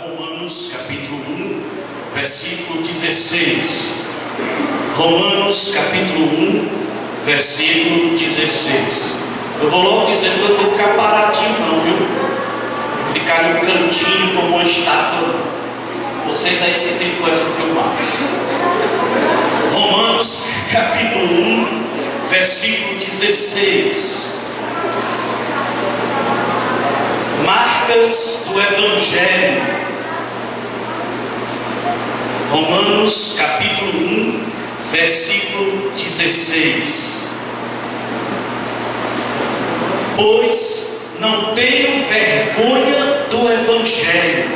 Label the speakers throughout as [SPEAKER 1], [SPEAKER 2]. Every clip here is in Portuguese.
[SPEAKER 1] Romanos capítulo 1, versículo 16. Romanos capítulo 1, versículo 16. Eu vou logo dizendo que eu não vou ficar paradinho não, viu? Ficar no cantinho como uma estátua. Vocês aí se tem com essa filmagem. Romanos capítulo 1, versículo 16. Marcas do Evangelho. Romanos capítulo 1, versículo 16. Pois não tenho vergonha do Evangelho.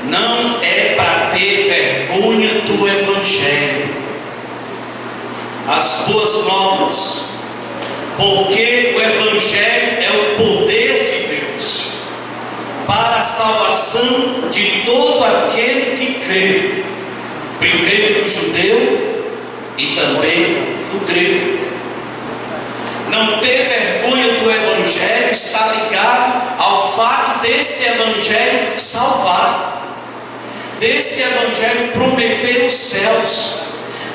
[SPEAKER 1] Não é para ter vergonha do Evangelho. As boas novas. Porque o Evangelho é o poder de Deus para a salvação de todo aquele que crê, primeiro do judeu e também do grego. Não ter vergonha do Evangelho está ligado ao fato desse Evangelho salvar, desse Evangelho prometer os céus,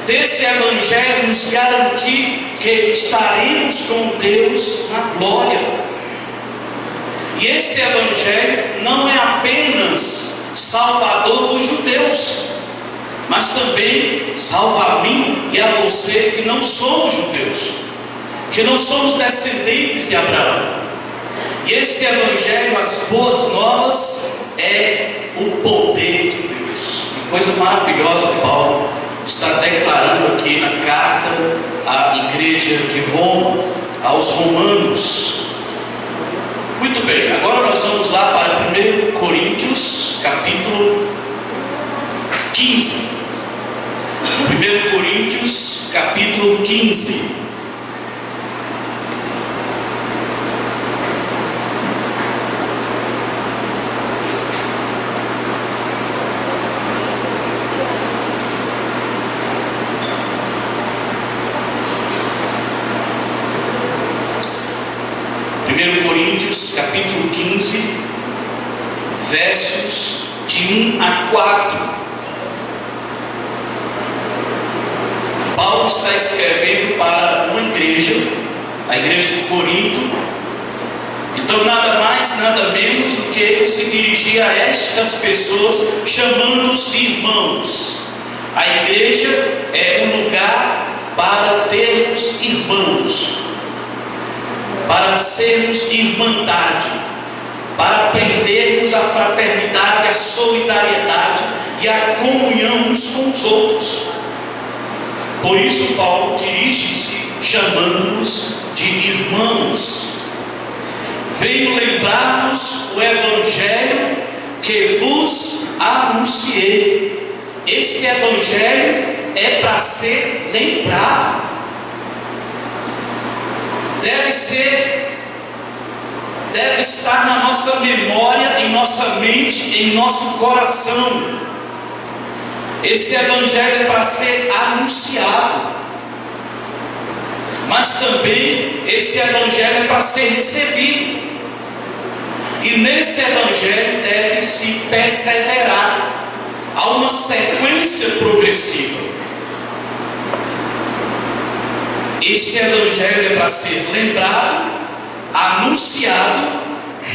[SPEAKER 1] desse Evangelho nos garantir que estaremos com Deus na glória. E este Evangelho não é apenas salvador dos judeus, mas também salva a mim e a você que não somos judeus, que não somos descendentes de Abraão. E este Evangelho, as boas novas, é o poder de Deus. Que coisa maravilhosa Paulo está declarando aqui na carta à igreja de Roma, aos romanos. Muito bem, agora nós vamos lá para 1 Coríntios capítulo 15. 1 Coríntios capítulo 15. Coríntios capítulo 15, versos de 1 a 4. Paulo está escrevendo para uma igreja, a igreja de Corinto. Então nada mais, nada menos do que ele se dirigir a estas pessoas, chamando-os de irmãos. A igreja é um lugar para termos irmãos, para sermos irmandade, para aprendermos a fraternidade, a solidariedade e a comunhão uns com os outros. Por isso Paulo dirige-se chamando-nos de irmãos. Venho lembrar-vos o Evangelho que vos anunciei. Este Evangelho é para ser lembrado. Deve estar na nossa memória, em nossa mente, em nosso coração. Esse Evangelho é para ser anunciado, mas também esse Evangelho é para ser recebido. E nesse Evangelho deve-se perseverar. Há uma sequência progressiva. Este Evangelho é para ser lembrado, anunciado,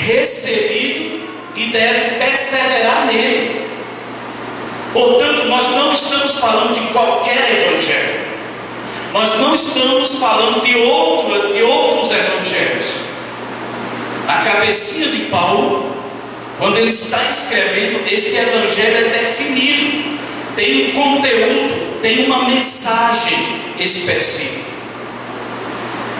[SPEAKER 1] recebido e deve perseverar nele. Portanto, nós não estamos falando de qualquer Evangelho. Nós não estamos falando de outros Evangelhos. A cabecinha de Paulo, quando ele está escrevendo, este Evangelho é definido. Tem um conteúdo, tem uma mensagem específica.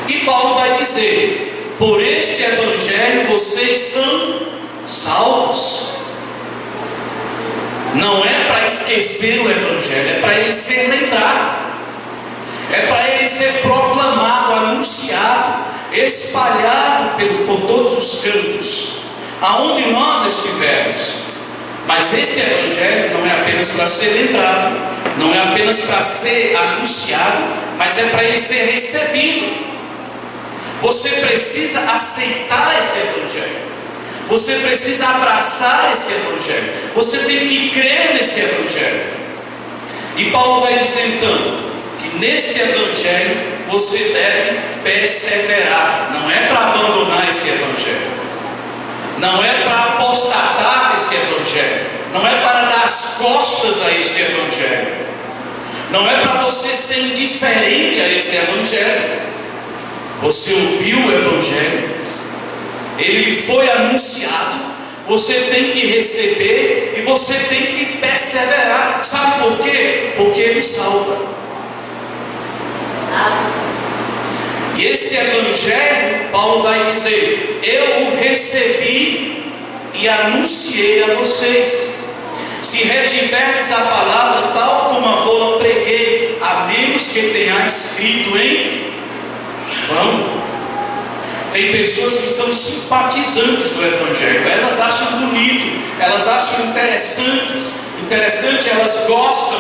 [SPEAKER 1] E Paulo vai dizer: por este Evangelho vocês são salvos. Não é para esquecer o Evangelho, é para ele ser lembrado, é para ele ser proclamado, anunciado, espalhado por todos os cantos, aonde nós estivermos. Mas este Evangelho não é apenas para ser lembrado, não é apenas para ser anunciado, mas é para ele ser recebido. Você precisa aceitar esse Evangelho. Você precisa abraçar esse Evangelho. Você tem que crer nesse Evangelho. E Paulo vai dizer então que nesse Evangelho você deve perseverar. Não é para abandonar esse Evangelho. Não é para apostatar desse Evangelho. Não é para dar as costas a este Evangelho. Não é para você ser indiferente a esse Evangelho. Você ouviu o Evangelho, ele lhe foi anunciado, você tem que receber e você tem que perseverar. Sabe por quê? Porque ele salva. E este Evangelho, Paulo vai dizer: eu o recebi e anunciei a vocês. Se retiverdes a palavra tal como a vou preguei, a menos que tenha escrito em vão. Tem pessoas que são simpatizantes do Evangelho, elas acham bonito, elas acham interessante, elas gostam,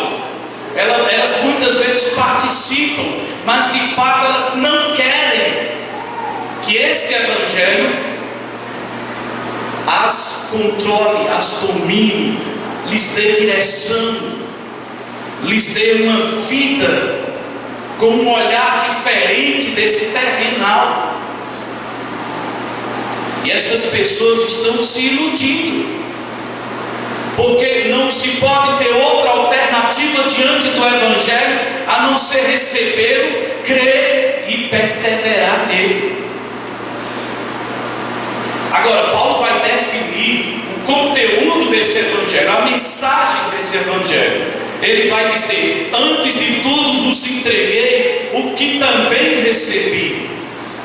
[SPEAKER 1] elas muitas vezes participam, mas de fato elas não querem que esse Evangelho as controle, as domine, lhes dê direção, lhes dê uma vida com um olhar diferente desse terrenal. E essas pessoas estão se iludindo, porque não se pode ter outra alternativa diante do Evangelho a não ser recebê-lo, crer e perseverar nele. Agora, Paulo vai definir o conteúdo desse Evangelho, a mensagem desse Evangelho. Ele vai dizer: antes de tudo vos entreguei o que também recebi.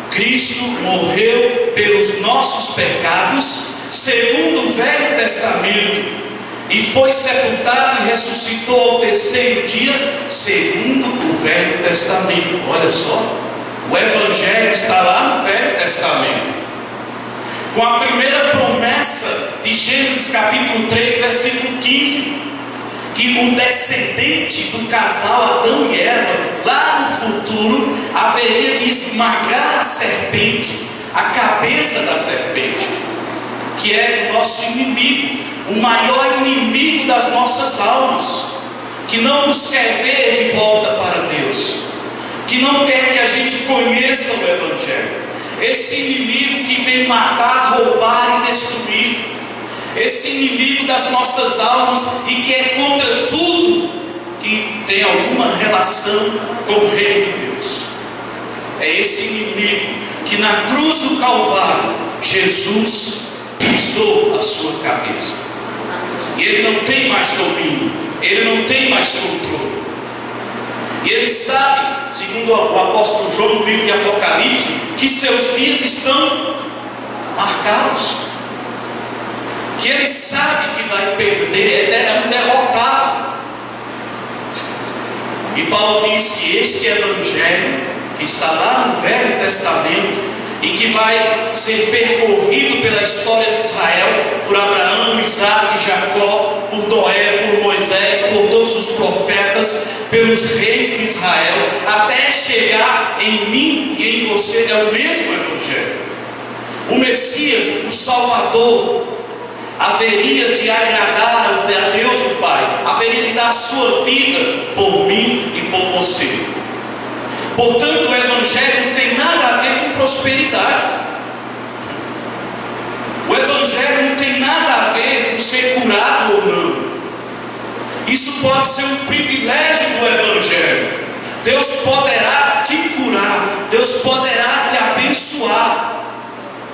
[SPEAKER 1] Cristo morreu pelos nossos pecados, segundo o Velho Testamento, e foi sepultado e ressuscitou ao terceiro dia, segundo o Velho Testamento. Olha só, o Evangelho está lá no Velho Testamento, com a primeira promessa de Gênesis capítulo 3, versículo 15, que o descendente do casal Adão e Eva, lá no futuro, haveria de esmagar a serpente, a cabeça da serpente, que é o nosso inimigo, o maior inimigo das nossas almas, que não nos quer ver de volta para Deus, que não quer que a gente conheça o Evangelho. Esse inimigo que vem matar, roubar e destruir. Esse inimigo das nossas almas e que é contra tudo que tem alguma relação com o reino de Deus. É esse inimigo que na cruz do Calvário Jesus pisou a sua cabeça. E ele não tem mais domínio, ele não tem mais controle. E ele sabe, segundo o apóstolo João no livro de Apocalipse, que seus dias estão marcados. Que ele sabe que vai perder, é um derrotado. E Paulo diz que este Evangelho, que está lá no Velho Testamento, e que vai ser percorrido pela história de Israel, por Abraão, Isaac, Jacó, por Noé, por Moisés, por todos os profetas, pelos reis de Israel, até chegar em mim e em você, é o mesmo Evangelho. O Messias, o Salvador, haveria de agradar a Deus o Pai, haveria de dar a sua vida por mim e por você. Portanto, o Evangelho não tem nada a ver com prosperidade. O Evangelho não tem nada a ver com ser curado ou não. Isso pode ser um privilégio do Evangelho. Deus poderá te curar, Deus poderá te abençoar.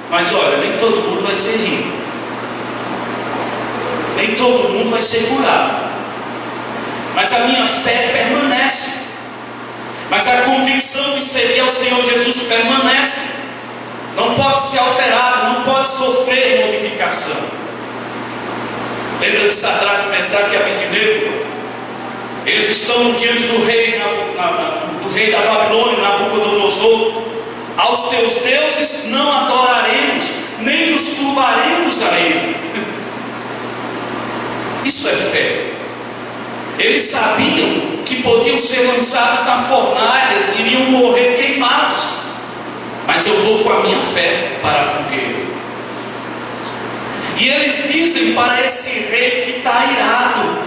[SPEAKER 1] Mas olha, nem todo mundo vai ser rico, nem todo mundo vai ser curado. Mas a minha fé permanece. Mas a convicção de seguir ao Senhor Jesus permanece. Não pode ser alterado, não pode sofrer modificação. Lembra de Sadraque, Mesaque e Abednego? Eles estão diante do rei da Babilônia, Nabucodonosor. Aos teus deuses não adoraremos, nem nos curvaremos a ele. Isso é fé. Eles sabiam que podiam ser lançados na fornalha, iriam morrer queimados. Mas eu vou com a minha fé para a fogueira. E eles dizem para esse rei que está irado: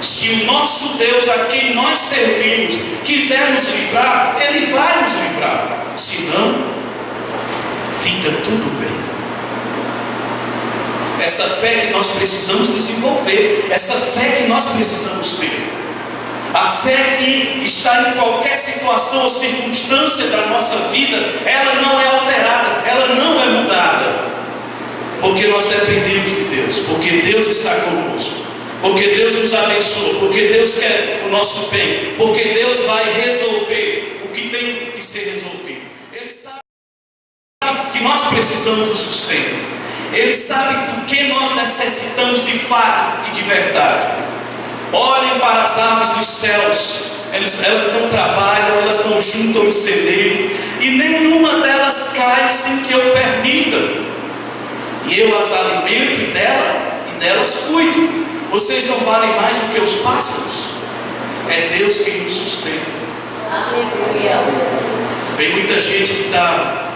[SPEAKER 1] se o nosso Deus, a quem nós servimos, quiser nos livrar, Ele vai nos livrar. Se não, fica tudo bem. Essa fé que nós precisamos desenvolver, essa fé que nós precisamos ter, a fé que está em qualquer situação ou circunstância da nossa vida, ela não é alterada, ela não é mudada, porque nós dependemos de Deus, porque Deus está conosco, porque Deus nos abençoa, porque Deus quer o nosso bem, porque Deus vai resolver o que tem que ser resolvido. Ele sabe que nós precisamos do sustento, Ele sabe do que nós necessitamos de fato e de verdade. Olhem para as aves dos céus, elas não trabalham, elas não juntam em celeiro, e nenhuma delas cai sem que eu permita, e eu as alimento e delas cuido. Vocês não valem mais do que os pássaros. É Deus quem nos sustenta. Aleluia. Tem muita gente que está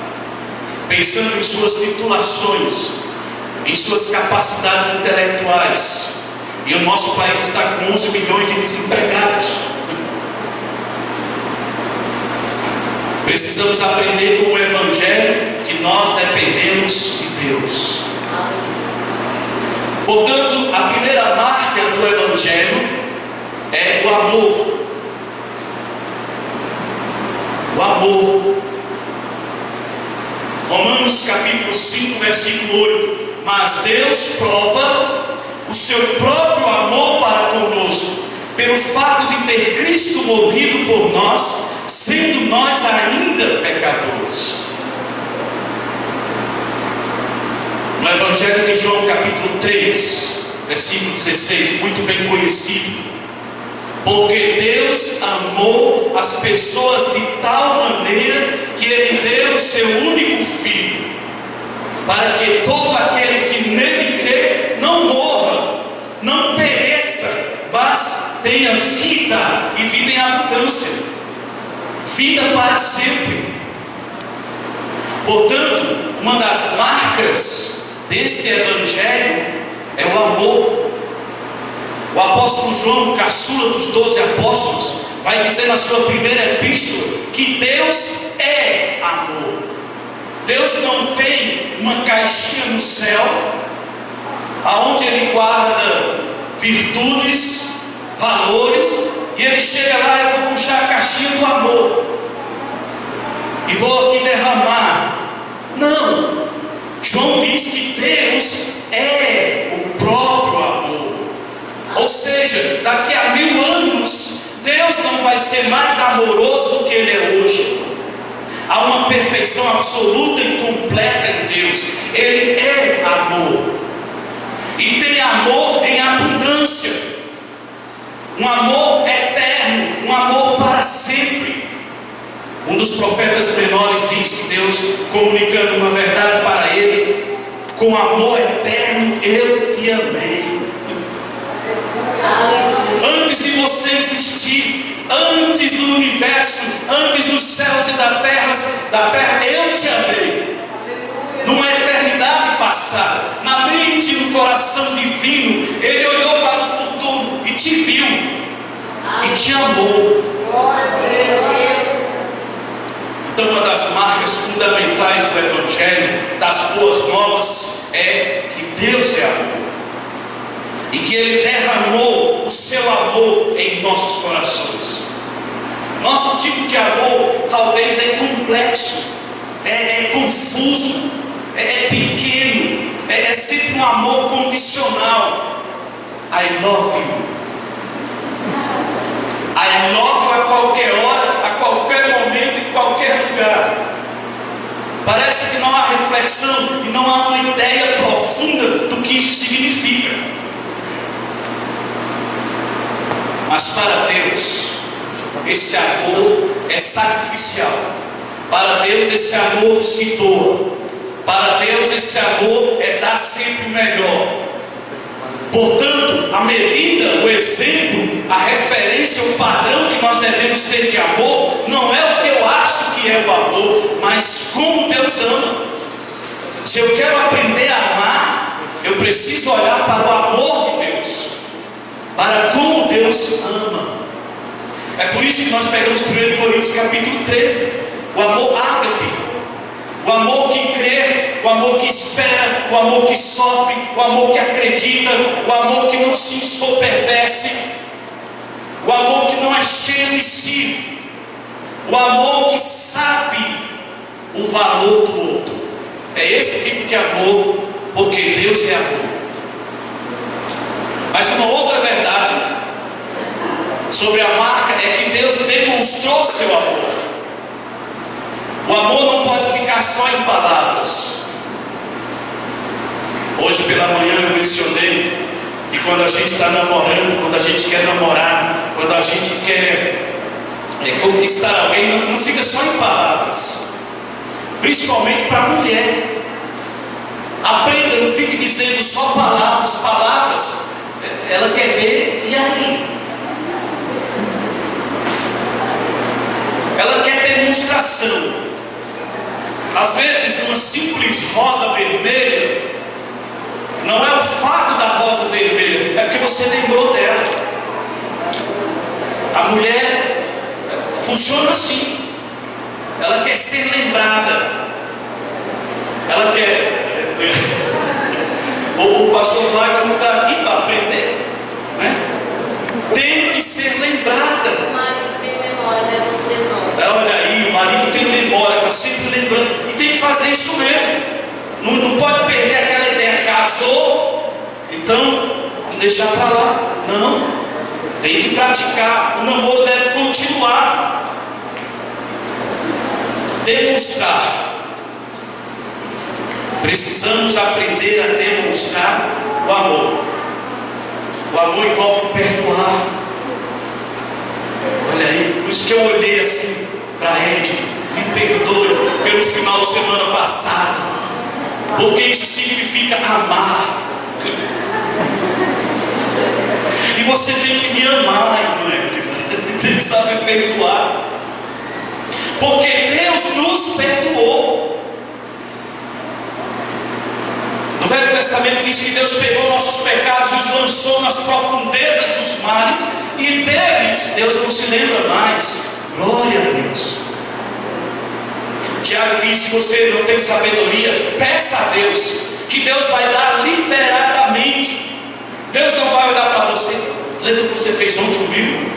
[SPEAKER 1] pensando em suas titulações, em suas capacidades intelectuais, e o nosso país está com 11 milhões de desempregados. Precisamos aprender com o Evangelho que nós dependemos de Deus. Portanto, a primeira marca do Evangelho é o amor. O amor. Romanos capítulo 5, versículo 8. Mas Deus prova o seu próprio amor para conosco, pelo fato de ter Cristo morrido por nós, sendo nós ainda pecadores. No Evangelho de João capítulo 3, versículo 16, muito bem conhecido: porque Deus amou as pessoas de tal maneira que Ele deu o seu único Filho, para que todo aquele que nele crê não morra, não pereça, mas tenha vida, e vida em abundância, vida para sempre. Portanto, uma das marcas desse Evangelho é o amor. O apóstolo João, caçula dos 12 apóstolos, vai dizer na sua primeira epístola que Deus é amor. Deus não tem uma caixinha no céu aonde Ele guarda virtudes, valores, e Ele chega lá: eu vou puxar a caixinha do amor e vou aqui derramar. Não. João diz que Deus é o próprio amor. Ou seja, daqui a 1000 anos, Deus não vai ser mais amoroso do que Ele é hoje. Há uma perfeição absoluta e completa em Deus. Ele é amor, e tem amor em abundância, um amor eterno, um amor para sempre. Um dos profetas menores diz que Deus, comunicando uma verdade para ele: com amor eterno eu te amei. Antes de você existir, antes do universo, antes dos céus e da terra, eu te amei. Numa eternidade passada, na mente e no coração divino, Ele olhou para o futuro e te viu e te amou. Então, uma das marcas fundamentais do Evangelho, das boas novas, é que Deus é amor, e que Ele derramou o seu amor em nossos corações. Nosso tipo de amor talvez é complexo, é confuso, é pequeno, é sempre um amor condicional. I love you. I love you a qualquer hora, a qualquer momento, em qualquer lugar. Parece que não há reflexão e não há uma ideia profunda do que isso significa. Mas para Deus, esse amor é sacrificial. Para Deus, esse amor se doa. Para Deus, esse amor é dar sempre o melhor. Portanto, a medida, o exemplo, a referência, o padrão que nós devemos ter de amor não é o que eu acho que é o amor, mas como Deus ama. Se eu quero aprender a amar, preciso olhar para o amor de Deus, para como Deus ama. É por isso que nós pegamos 1 Coríntios capítulo 13, o amor ágape, o amor que crê, o amor que espera, o amor que sofre, o amor que acredita, o amor que não se ensoberbece, o amor que não é cheio de si, o amor que sabe o valor do outro. É esse tipo de amor, porque Deus é amor. Mas uma outra verdade sobre a marca é que Deus demonstrou seu amor. O amor não pode ficar só em palavras. Hoje pela manhã eu mencionei que quando a gente está namorando, quando a gente quer namorar, quando a gente quer conquistar alguém, não fica só em palavras. Principalmente para a mulher. Aprenda, não fique dizendo só palavras. Ela quer ver, e aí? Ela quer demonstração. Às vezes uma simples rosa vermelha não é o fato da rosa vermelha, é porque você lembrou dela. A mulher funciona assim. Ela quer ser lembrada. Ela quer. O pastor Flávio não está aqui para aprender, né? Tem que ser lembrada.
[SPEAKER 2] O marido tem memória, né? Você não.
[SPEAKER 1] Olha aí, o marido tem memória, está sempre lembrando. E tem que fazer isso mesmo. Não pode perder aquela ideia. Casou, então não deixar para lá. Não. Tem que praticar. O namoro deve continuar. Demonstrar. Precisamos aprender a demonstrar o amor. O amor envolve perdoar. Olha aí, por isso que eu olhei assim para Ed, me perdoe pelo final de semana passado, porque isso significa amar. E você tem que me amar, não é? Tem que saber perdoar, porque Deus nos perdoou. No Velho Testamento diz que Deus pegou nossos pecados e os lançou nas profundezas dos mares, e deles Deus não se lembra mais. Glória a Deus. Tiago diz: se você não tem sabedoria, peça a Deus, que Deus vai dar liberadamente. Deus não vai olhar para você. Lembra o que você fez ontem comigo?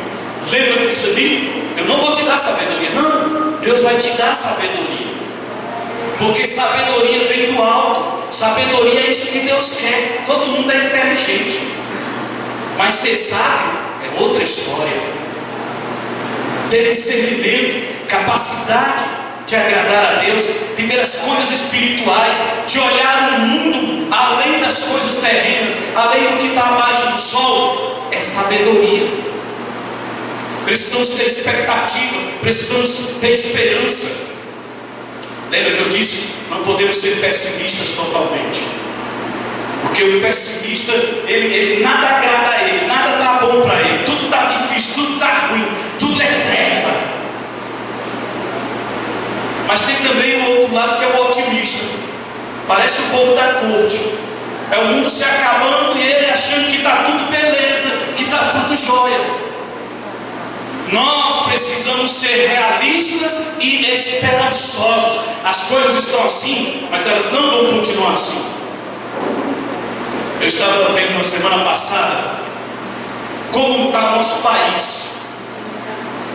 [SPEAKER 1] Lembra o que você viu? Eu não vou te dar sabedoria. Não, Deus vai te dar sabedoria, porque sabedoria vem do alto. Sabedoria é isso que Deus quer. Todo mundo é inteligente, mas ser sábio é outra história. Ter discernimento, capacidade de agradar a Deus, de ver as coisas espirituais, de olhar o mundo além das coisas terrenas, além do que está abaixo do sol, é sabedoria. Precisamos ter expectativa, precisamos ter esperança. Lembra que eu disse? Não podemos ser pessimistas totalmente, porque o pessimista, ele nada agrada a ele, nada está bom para ele, tudo está difícil, tudo está ruim, tudo é treva. Mas tem também o outro lado, que é o otimista. Parece o povo da corte. É o mundo se acabando e ele achando que está tudo beleza, que está tudo jóia. Nós precisamos ser realistas e esperançosos. As coisas estão assim, mas elas não vão continuar assim. Eu estava vendo na semana passada como está o nosso país.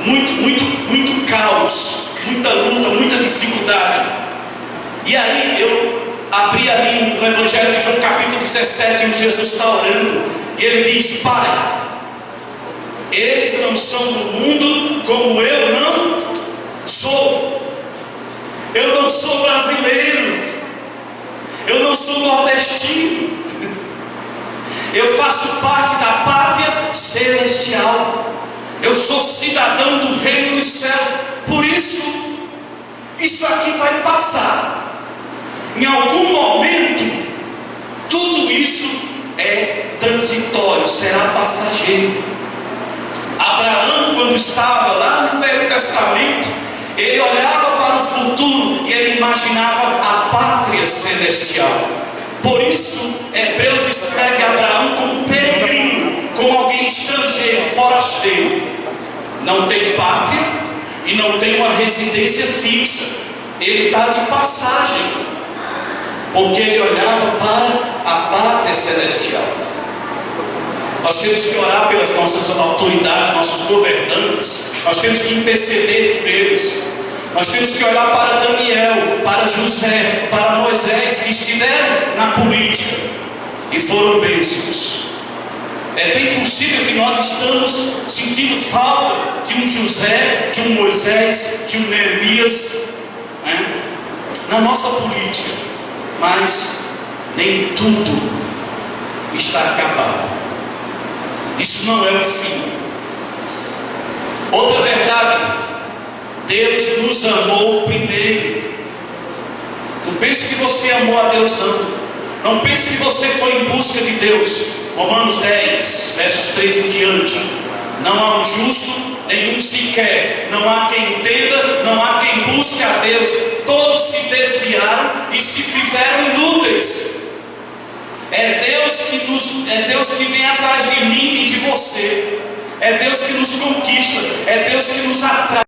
[SPEAKER 1] Muito caos, muita luta, muita dificuldade. E aí eu abri ali no Evangelho de João capítulo 17, onde Jesus está orando, e ele diz: Pai, eles não são do mundo, como eu não sou. Eu não sou brasileiro, eu não sou nordestino, eu faço parte da pátria celestial, eu sou cidadão do reino dos céus. Por isso, isso aqui vai passar. Em algum momento, tudo isso é transitório, será passageiro. Abraão, quando estava lá no Velho Testamento, ele olhava para o futuro e ele imaginava a pátria celestial. Por isso, Hebreus descreve Abraão como peregrino, como alguém estrangeiro, forasteiro. Não tem pátria e não tem uma residência fixa. Ele está de passagem, porque ele olhava para a pátria celestial. Nós temos que orar pelas nossas autoridades, nossos governantes. Nós temos que interceder por eles. Nós temos que olhar para Daniel, para José, para Moisés, que estiveram na política e foram bênçãos. É bem possível que nós estamos sentindo falta de um José, de um Moisés, de um Neemias, né, na nossa política. Mas nem tudo está acabado. Isso não é o fim. Outra verdade: Deus nos amou primeiro. Não pense que você amou a Deus, não. Não pense que você foi em busca de Deus. Romanos 10, versos 3 em diante. Não há um justo, nenhum sequer. Não há quem entenda, não há quem busque a Deus. Todos se desviaram e se fizeram inúteis. É Deus que vem atrás de mim e de você. É Deus que nos conquista. É Deus que nos atrai.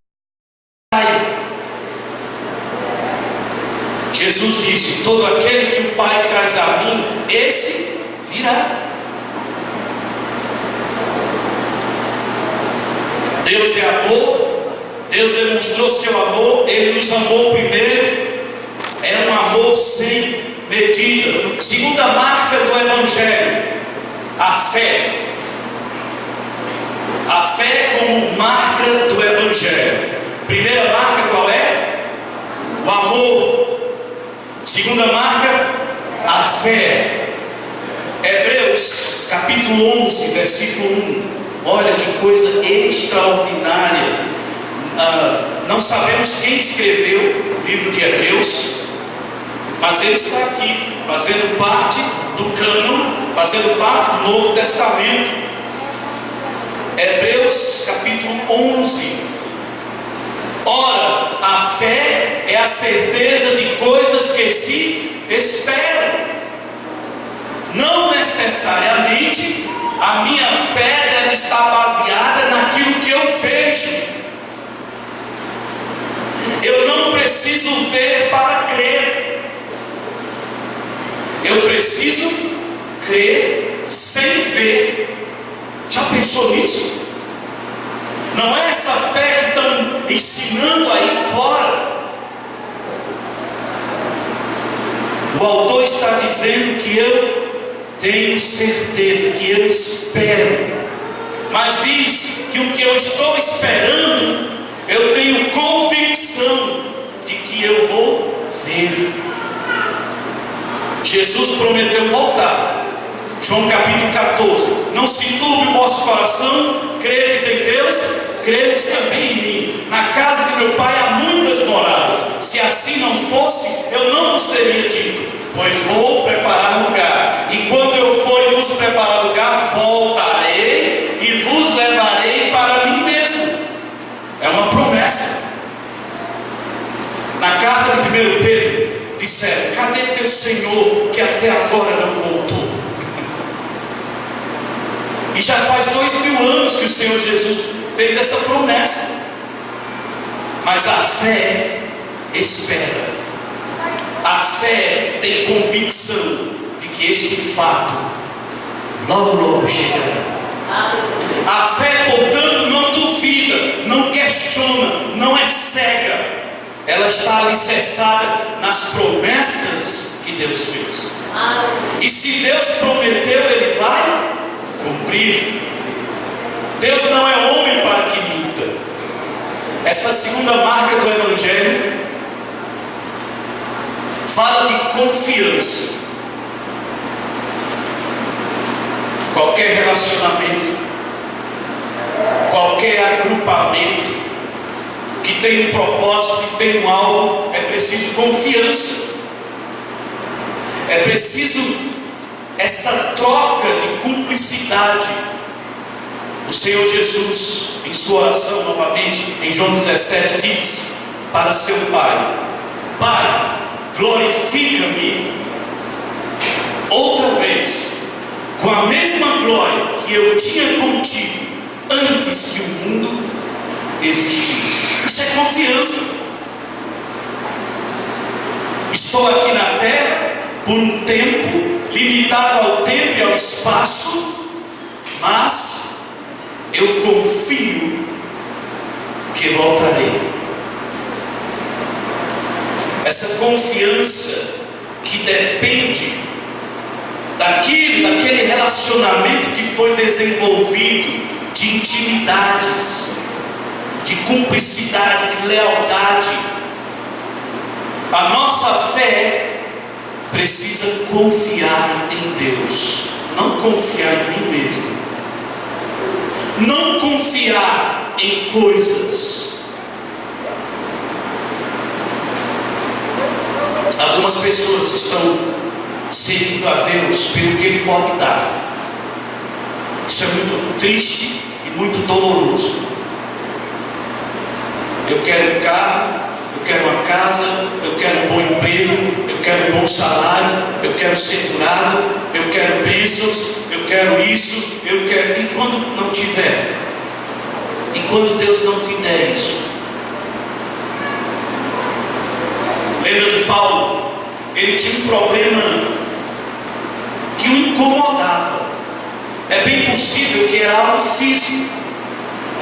[SPEAKER 1] Jesus disse: todo aquele que o Pai traz a mim, esse virá. Deus é amor. Deus demonstrou seu amor. Ele nos amou primeiro. É um amor sem medida. Segunda marca do Evangelho: a fé. A fé como marca do Evangelho. Primeira marca qual é? O amor. Segunda marca, a fé. Hebreus capítulo 11, versículo 1. Olha que coisa extraordinária. Não sabemos quem escreveu o livro de Hebreus, mas ele está aqui, fazendo parte do cânon, fazendo parte do Novo Testamento. Hebreus capítulo 11. Ora, a fé é a certeza de coisas que se esperam. Não necessariamente a minha fé deve estar baseada naquilo que eu vejo. Eu não preciso ver para crer. Eu preciso crer sem ver. Já pensou nisso? Não é essa fé que estão ensinando aí fora. O autor está dizendo que eu tenho certeza, que eu espero. Mas diz que o que eu estou esperando, eu tenho convicção de que eu vou ver. Jesus prometeu voltar. João capítulo 14. Não se turbe o vosso coração. Credes em Deus, credes também em mim. Na casa de meu Pai há muitas moradas. Se assim não fosse, eu não vos teria dito, pois vou preparar lugar. Enquanto eu for e vos preparar lugar, voltarei e vos levarei para mim mesmo. É uma promessa. Na carta de 1 Pedro disseram: cadê teu Senhor que até agora não voltou? E já faz 2000 anos que o Senhor Jesus fez essa promessa. Mas a fé espera. A fé tem convicção de que este fato logo chegará. A fé, portanto, não duvida, não questiona, não é cega. Ela está alicerçada nas promessas que Deus fez. E se Deus prometeu, Ele vai cumprir. Deus não é homem para que minta. Essa segunda marca do Evangelho fala de confiança. Qualquer relacionamento, qualquer agrupamento que tem um propósito, que tem um alvo, é preciso confiança. É preciso essa troca de cumplicidade. O Senhor Jesus, em sua oração novamente, em João 17, diz para seu Pai: Pai, glorifica-me outra vez, com a mesma glória que eu tinha contigo antes que o mundo existisse. Isso é confiança. Estou aqui na terra por um tempo, limitado ao tempo e ao espaço, mas eu confio que voltarei. Essa confiança que depende daquele relacionamento que foi desenvolvido, de intimidades, de cumplicidade, de lealdade. A nossa fé precisa confiar em Deus, não confiar em mim mesmo, não confiar em coisas. Algumas pessoas estão seguindo a Deus pelo que Ele pode dar. Isso é muito triste e muito doloroso. Eu quero um carro, eu quero uma casa, eu quero um bom emprego, eu quero um bom salário, eu quero ser curado, eu quero bênçãos, eu quero isso, eu quero. E quando não tiver? E quando Deus não te der isso? Lembra de Paulo? Ele tinha um problema que o incomodava. É bem possível que era algo físico.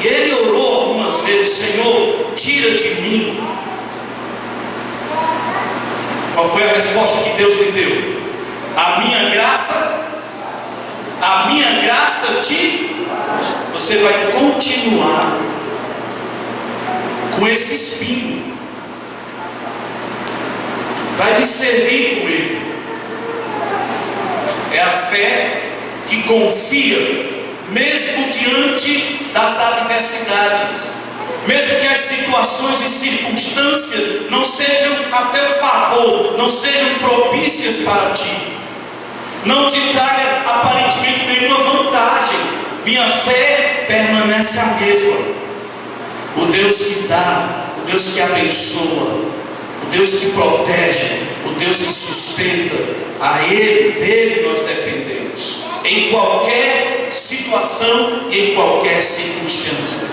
[SPEAKER 1] E ele orou algumas vezes: Senhor, tira de mim. Qual foi a resposta que Deus lhe deu? A minha graça te. Você vai continuar com esse espinho. Vai me servir com ele. É a fé que confia, mesmo diante das adversidades, mesmo que as situações e circunstâncias não sejam a teu favor, não sejam propícias para ti, não te traga aparentemente nenhuma vantagem. Minha fé permanece a mesma. O Deus que dá, o Deus que abençoa, o Deus que protege, o Deus que sustenta, a Ele, dele nós dependemos, em qualquer situação e em qualquer circunstância.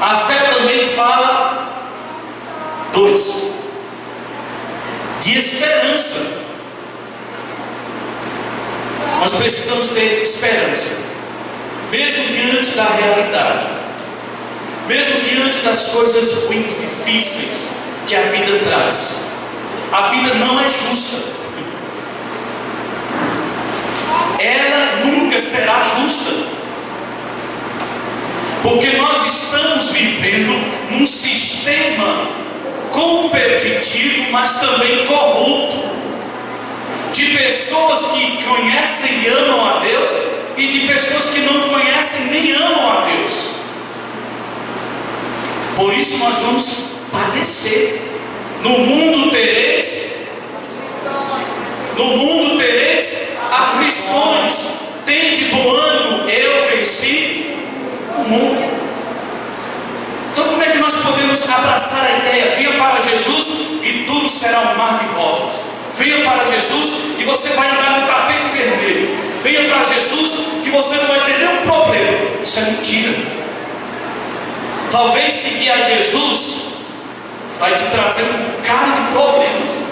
[SPEAKER 1] A fé também fala, 2, de esperança. Nós precisamos ter esperança, mesmo diante da realidade, mesmo diante das coisas ruins, difíceis que a vida traz. A vida não é justa. Ela nunca será justa, porque nós estamos vivendo num sistema competitivo, mas também corrupto, de pessoas que conhecem e amam a Deus e de pessoas que não conhecem nem amam a Deus. Por isso nós vamos padecer. No mundo tereis aflições. Tende bom ânimo, eu venci o mundo. Então como é que nós podemos abraçar a ideia? Venha para Jesus e tudo será um mar de rosas. Venha para Jesus e você vai andar no tapete vermelho. Venha para Jesus que você não vai ter nenhum problema. Isso é mentira. Talvez seguir a Jesus vai te trazer um cara de problemas.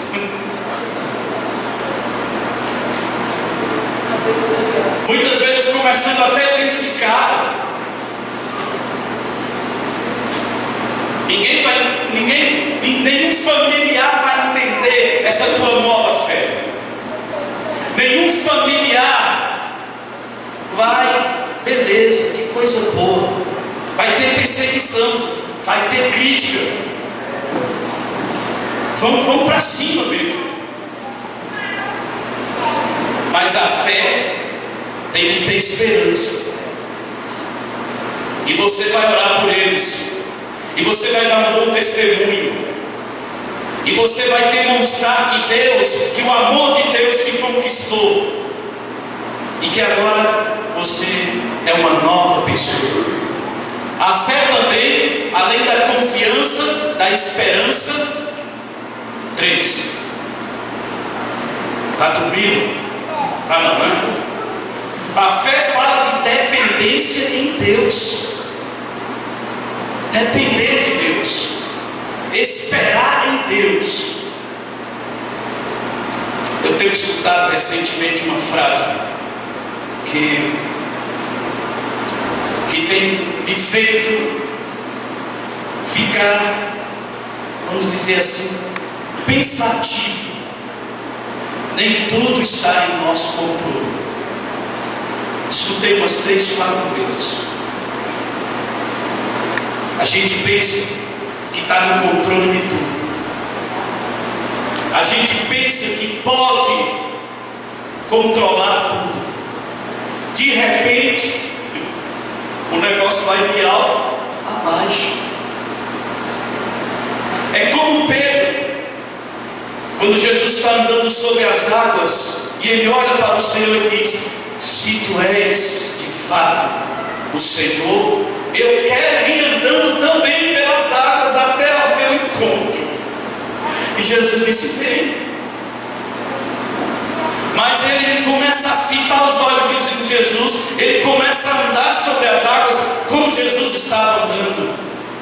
[SPEAKER 1] Muitas vezes começando até dentro de casa. Nenhum familiar vai entender essa tua nova fé. Nenhum familiar vai, beleza, que coisa boa. Vai ter perseguição, vai ter crítica. Vamos para cima mesmo. Mas a fé tem que ter esperança. E você vai orar por eles. E você vai dar um bom testemunho. E você vai demonstrar que o amor de Deus te conquistou. E que agora você é uma nova pessoa. A fé também, além da confiança, da esperança. 3. Está dormindo? Ah, não é? A fé fala de dependência em Deus. Depender de Deus. Esperar em Deus. Eu tenho escutado recentemente uma frase que tem me feito ficar, vamos dizer assim, pensativo. Nem tudo está em nosso controle. Escutei umas 3, 4 vezes. A gente pensa que está no controle de tudo. A gente pensa que pode controlar tudo. De repente, o negócio vai de alto a baixo. É como Pedro, quando Jesus está andando sobre as águas, e ele olha para o Senhor e diz: se tu és de fato o Senhor, eu quero ir andando também pelas águas até ao teu encontro. E Jesus disse: vem. Mas ele começa a fitar os olhos de Jesus, ele começa a andar sobre as águas como Jesus estava andando.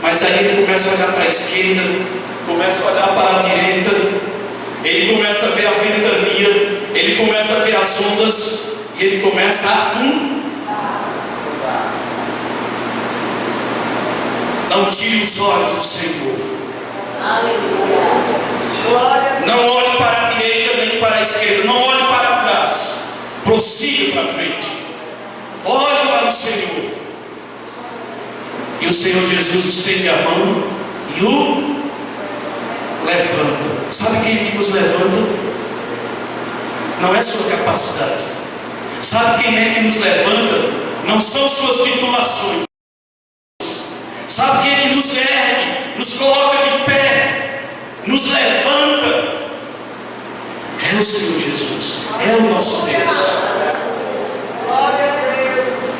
[SPEAKER 1] Mas aí ele começa a olhar para a esquerda, começa a olhar para a direita, ele começa a ver a ventania, ele começa a ver as ondas, e ele começa a afundar. Não tire os olhos do Senhor. Não olhe para a direita nem para a esquerda. Não olhe para trás. Prossiga para frente. Olhe para o Senhor. E o Senhor Jesus estende a mão e o levanta. Sabe quem é que nos levanta? Não é sua capacidade. Sabe quem é que nos levanta? Não são suas titulações. Sabe quem é que nos ergue, nos coloca de pé, nos levanta? É o Senhor Jesus, é o nosso Deus.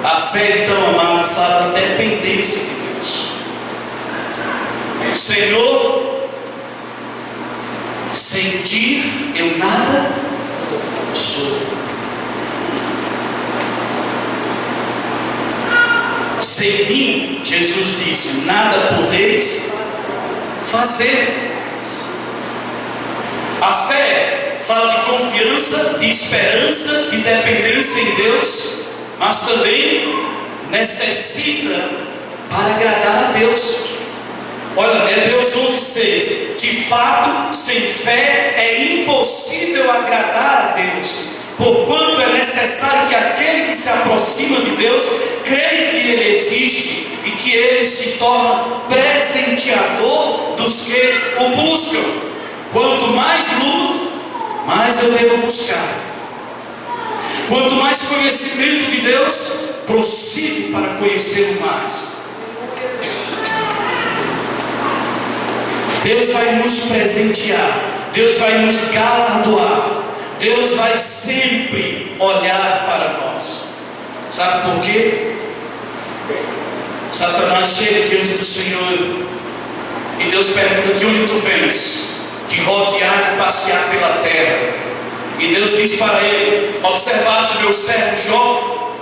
[SPEAKER 1] A fé, então, amado, fala de dependência de Deus. Senhor, sem ti eu nada sou. Sem mim, Jesus disse, nada podeis fazer. A fé fala de confiança, de esperança, de dependência em Deus, mas também necessita para agradar a Deus. Olha, Hebreus 11:6. De fato, sem fé é impossível agradar a Deus, porquanto é necessário que aquele que se aproxima de Deus creia que Ele existe e que Ele se torna presenteador dos que o buscam. Quanto mais luz, mais eu devo buscar. Quanto mais conhecimento de Deus, prossigo para conhecê-lo mais. Deus vai nos presentear, Deus vai nos galardoar, Deus vai sempre olhar para nós. Sabe por quê? Satanás chega diante do Senhor e Deus pergunta: de onde tu vens? De rodear e passear pela terra. E Deus diz para ele: observaste meu servo Jó?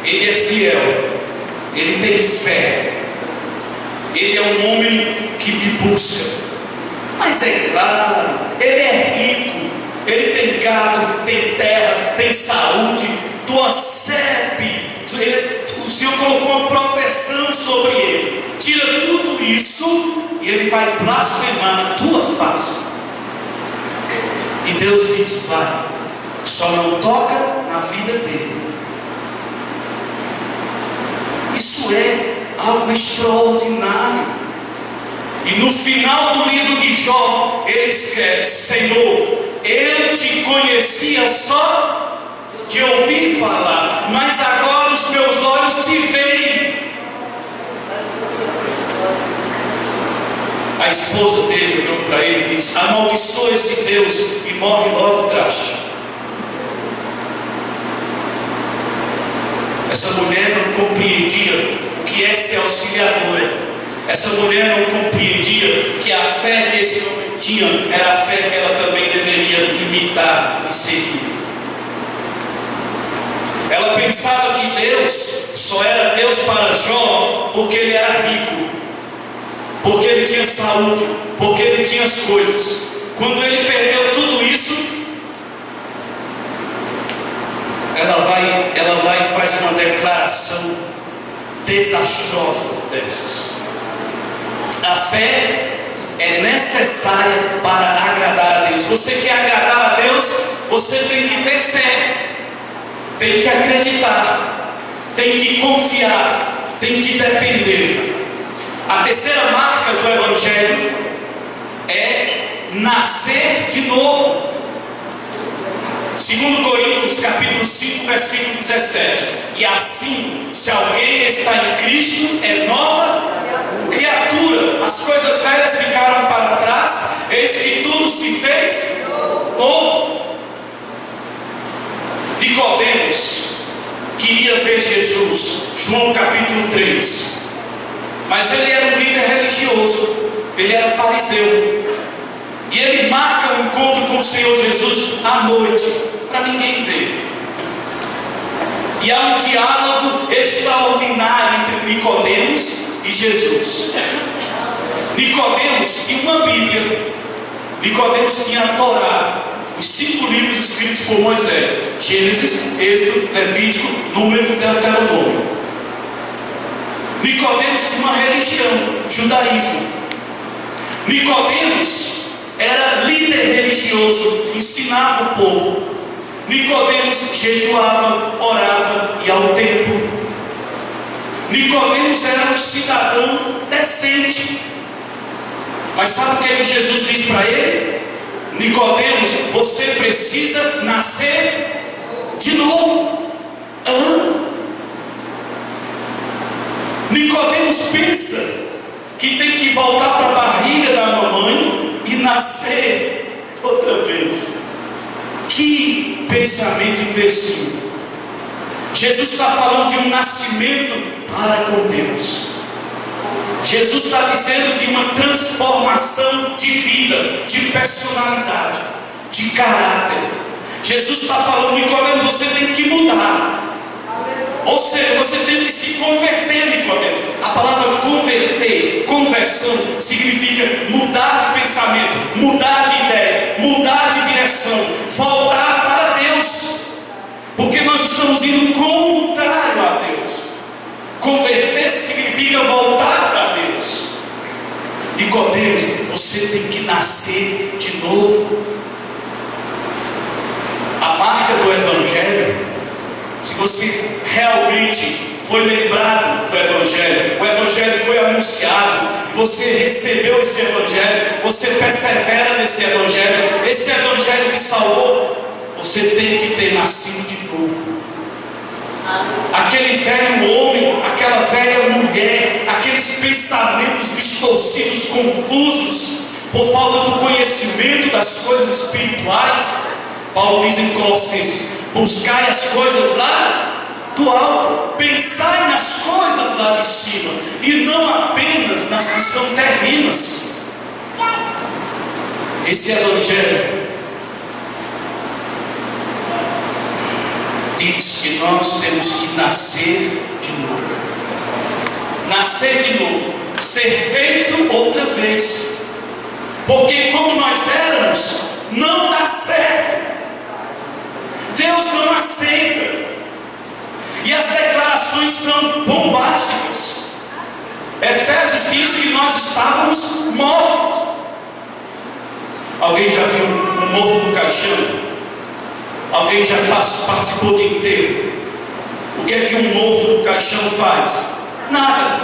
[SPEAKER 1] Ele é fiel, ele tem fé, ele é um homem que me busca. Mas é claro, ele é rico, ele tem gado, tem terra, tem saúde, tua sebe, o Senhor colocou uma proteção sobre ele. Tira tudo isso e ele vai blasfemar na tua face. E Deus diz: vai, só não toca na vida dele. Isso é algo extraordinário. E no final do livro de Jó, ele escreve: Senhor, eu te conhecia só de ouvir falar, mas agora os meus olhos te veem. A esposa dele olhou para ele e disse: amaldiçoa esse Deus e morre logo traste. Essa mulher não compreendia o que é ser auxiliadora. Essa mulher não compreendia que a fé que esse homem tinha era a fé que ela também deveria imitar e seguir. Ela pensava que Deus só era Deus para Jó porque ele era rico, porque ele tinha saúde, porque ele tinha as coisas. Quando ele perdeu tudo isso, ela vai e faz uma declaração desastrosa dessas. A fé é necessária para agradar a Deus. Você quer agradar a Deus, você tem que ter fé, tem que acreditar, tem que confiar, tem que depender. A terceira marca do Evangelho é nascer de novo. 2 Coríntios capítulo 5, versículo 17. E assim, se alguém está em Cristo, é nova criatura. As coisas velhas ficaram para trás, eis que tudo se fez novo. Nicodemos queria ver Jesus, João capítulo 3. Mas ele era um líder religioso, ele era fariseu. E ele marca o encontro com o Senhor Jesus à noite, para ninguém ver. E há um diálogo extraordinário entre Nicodemos e Jesus. Nicodemos tinha uma Bíblia. Nicodemos tinha a Torá, os 5 livros escritos por Moisés: Gênesis, Êxodo, Levítico, Número e Deuteronômio. Nicodemos tinha uma religião, judaísmo. Nicodemos era líder religioso, ensinava o povo. Nicodemos jejuava, orava e ao templo. Nicodemos era um cidadão decente. Mas sabe o que Jesus diz para ele? Nicodemos, você precisa nascer de novo. Nicodemos pensa que tem que voltar para a barriga da mamãe e nascer outra vez. Que pensamento imbecil. Jesus está falando de um nascimento para com Deus. Jesus está dizendo de uma transformação de vida, de personalidade, de caráter. Jesus está falando, Nicodemos, você tem que mudar. Ou seja, você tem que se converter, Nicodemos. A palavra converter, conversão, significa mudar de pensamento, mudar de ideia, mudar de direção, voltar para Deus. Porque nós estamos indo contrário a Deus. Converter significa voltar para Deus. Nicodemos, você tem que nascer de novo. A marca do Evangelho, se você realmente foi lembrado do Evangelho, o Evangelho foi anunciado, você recebeu esse Evangelho, você persevera nesse Evangelho, esse Evangelho te salvou, você tem que ter nascido de novo. Aquele velho homem, aquela velha mulher, aqueles pensamentos distorcidos, confusos, por falta do conhecimento das coisas espirituais, Paulo diz em Colossenses: buscai as coisas lá do alto, pensai nas coisas lá de cima, e não apenas nas que são terrenas. Esse Evangelho diz que nós temos que nascer de novo. Nascer de novo, ser feito outra vez. Porque como nós éramos, não dá certo. Deus não aceita. E as declarações são bombásticas. Efésios diz que nós estávamos mortos. Alguém já viu um morto no caixão? Alguém já participou de enterro? O que é que um morto no caixão faz? Nada.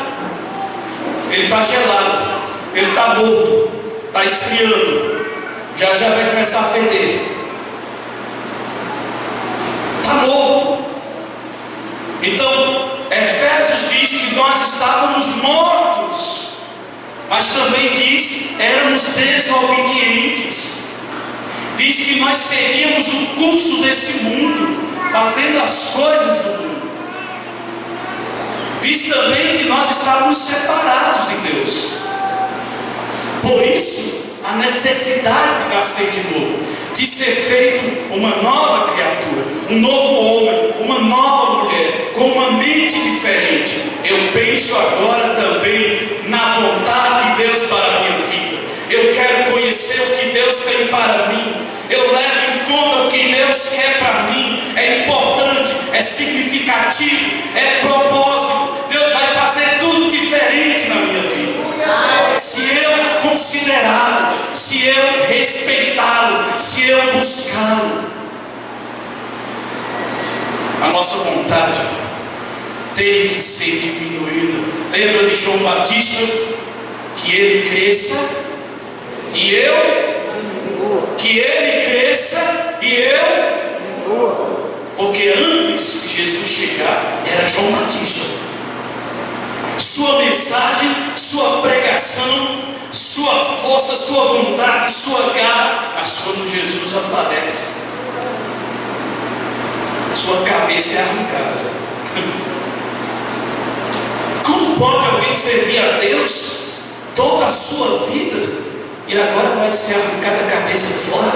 [SPEAKER 1] Ele está gelado, ele está morto, está esfriando, já vai começar a feder. Está morto. Então, Efésios diz que nós estávamos mortos, mas também diz éramos desobedientes. Diz que nós seguíamos o curso desse mundo, fazendo as coisas do mundo. Diz também que nós estávamos separados de Deus. Por isso, a necessidade de nascer de novo. de ser feito uma nova criatura, um novo homem, uma nova mulher, com uma mente diferente. Eu penso agora também na vontade de Deus para a minha vida. Eu quero conhecer o que Deus tem para mim. Eu levo em conta o que Deus quer para mim. É importante, é significativo, é propósito. Deus vai fazer tudo diferente na minha vida. Se eu considerá-lo, se eu respeitá-lo, se eu buscá-lo. A nossa vontade tem que ser diminuída. Lembra de João Batista? Que ele cresça e eu, que ele cresça e eu, porque antes de Jesus chegar era João Batista. Sua mensagem, sua pregação, sua força, sua vontade, sua garra. Mas quando Jesus aparece, sua cabeça é arrancada. Como pode alguém servir a Deus toda a sua vida e agora vai ser arrancada a cabeça fora?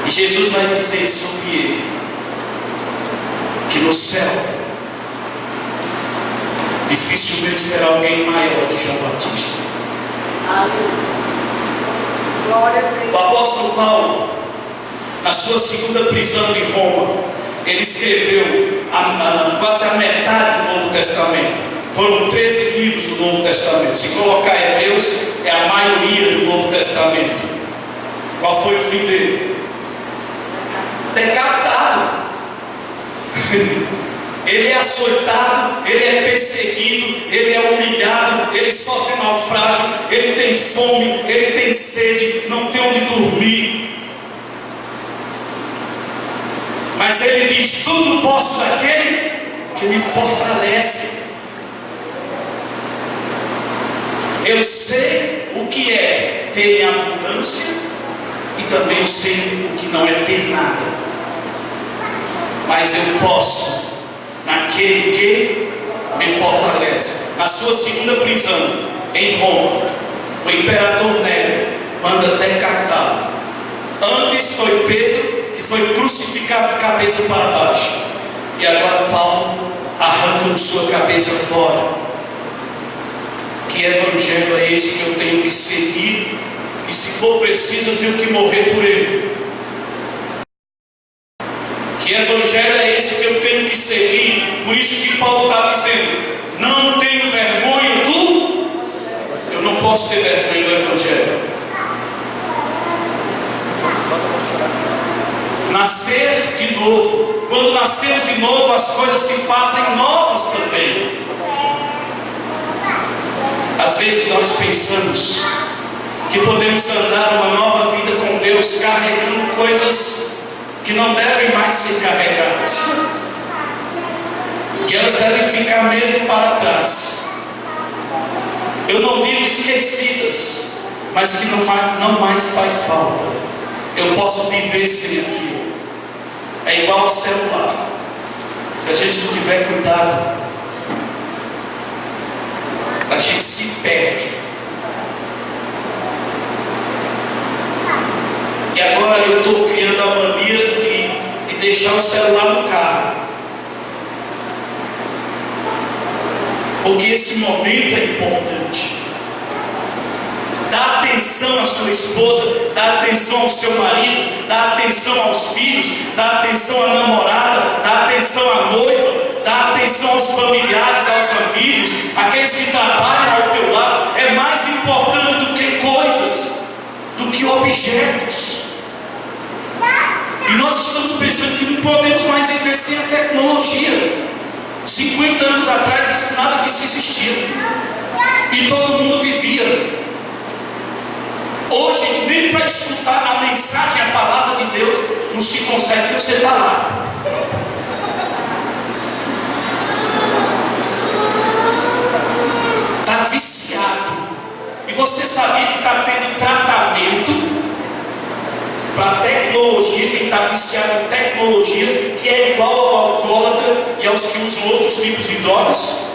[SPEAKER 1] E Jesus vai dizer sobre ele que no céu dificilmente terá alguém maior que João Batista. O apóstolo Paulo, na sua segunda prisão de Roma, ele escreveu quase a metade do Novo Testamento. Foram 13 livros do Novo Testamento. Se colocar Hebreus, é a maioria do Novo Testamento. Qual foi o fim dele? Decapitado. Ele é açoitado, ele é perseguido, ele é humilhado, ele sofre naufrágio, ele tem fome, ele tem sede, não tem onde dormir. Mas ele diz: tudo posso naquele que me fortalece. Eu sei o que é ter em abundância e também eu sei o que não é ter nada. Mas eu posso naquele que me fortalece. Na sua segunda prisão em Roma, o imperador Nero manda decapitá-lo. Antes foi Pedro, que foi crucificado de cabeça para baixo, e agora Paulo arranca sua cabeça fora. Que evangelho é esse que eu tenho que seguir? E se for preciso eu tenho que morrer por ele. Que evangelho é esse que eu tenho que seguir? Por isso que Paulo está dizendo: não tenho vergonha do... Eu não posso ter vergonha do evangelho. Nascer de novo. Quando nascemos de novo, as coisas se fazem novas também. Às vezes nós pensamos que podemos andar uma nova vida com Deus carregando coisas que não devem mais ser carregadas, que elas devem ficar mesmo para trás. Eu não digo esquecidas, mas que não mais faz falta. Eu posso viver sem aquilo. É igual ao celular. Se a gente não tiver cuidado, a gente se perde. E agora eu estou criando a mania de deixar o celular no carro, porque esse momento é importante. Dá atenção à sua esposa, dá atenção ao seu marido, dá atenção aos filhos, dá atenção à namorada, dá atenção à noiva, dá atenção aos familiares, aos amigos, aqueles que trabalham ao teu lado. É mais importante do que coisas, do que objetos. E nós estamos pensando que não podemos mais viver sem a tecnologia. 50 anos atrás nada disso existia, e todo mundo vivia. Hoje, nem para escutar a mensagem, a palavra de Deus, não se consegue, porque você está lá. Está viciado. E você sabia que está tendo tratamento para tecnologia? Quem está viciado em tecnologia, que é igual ao alcoólatra e aos que usam outros tipos de drogas,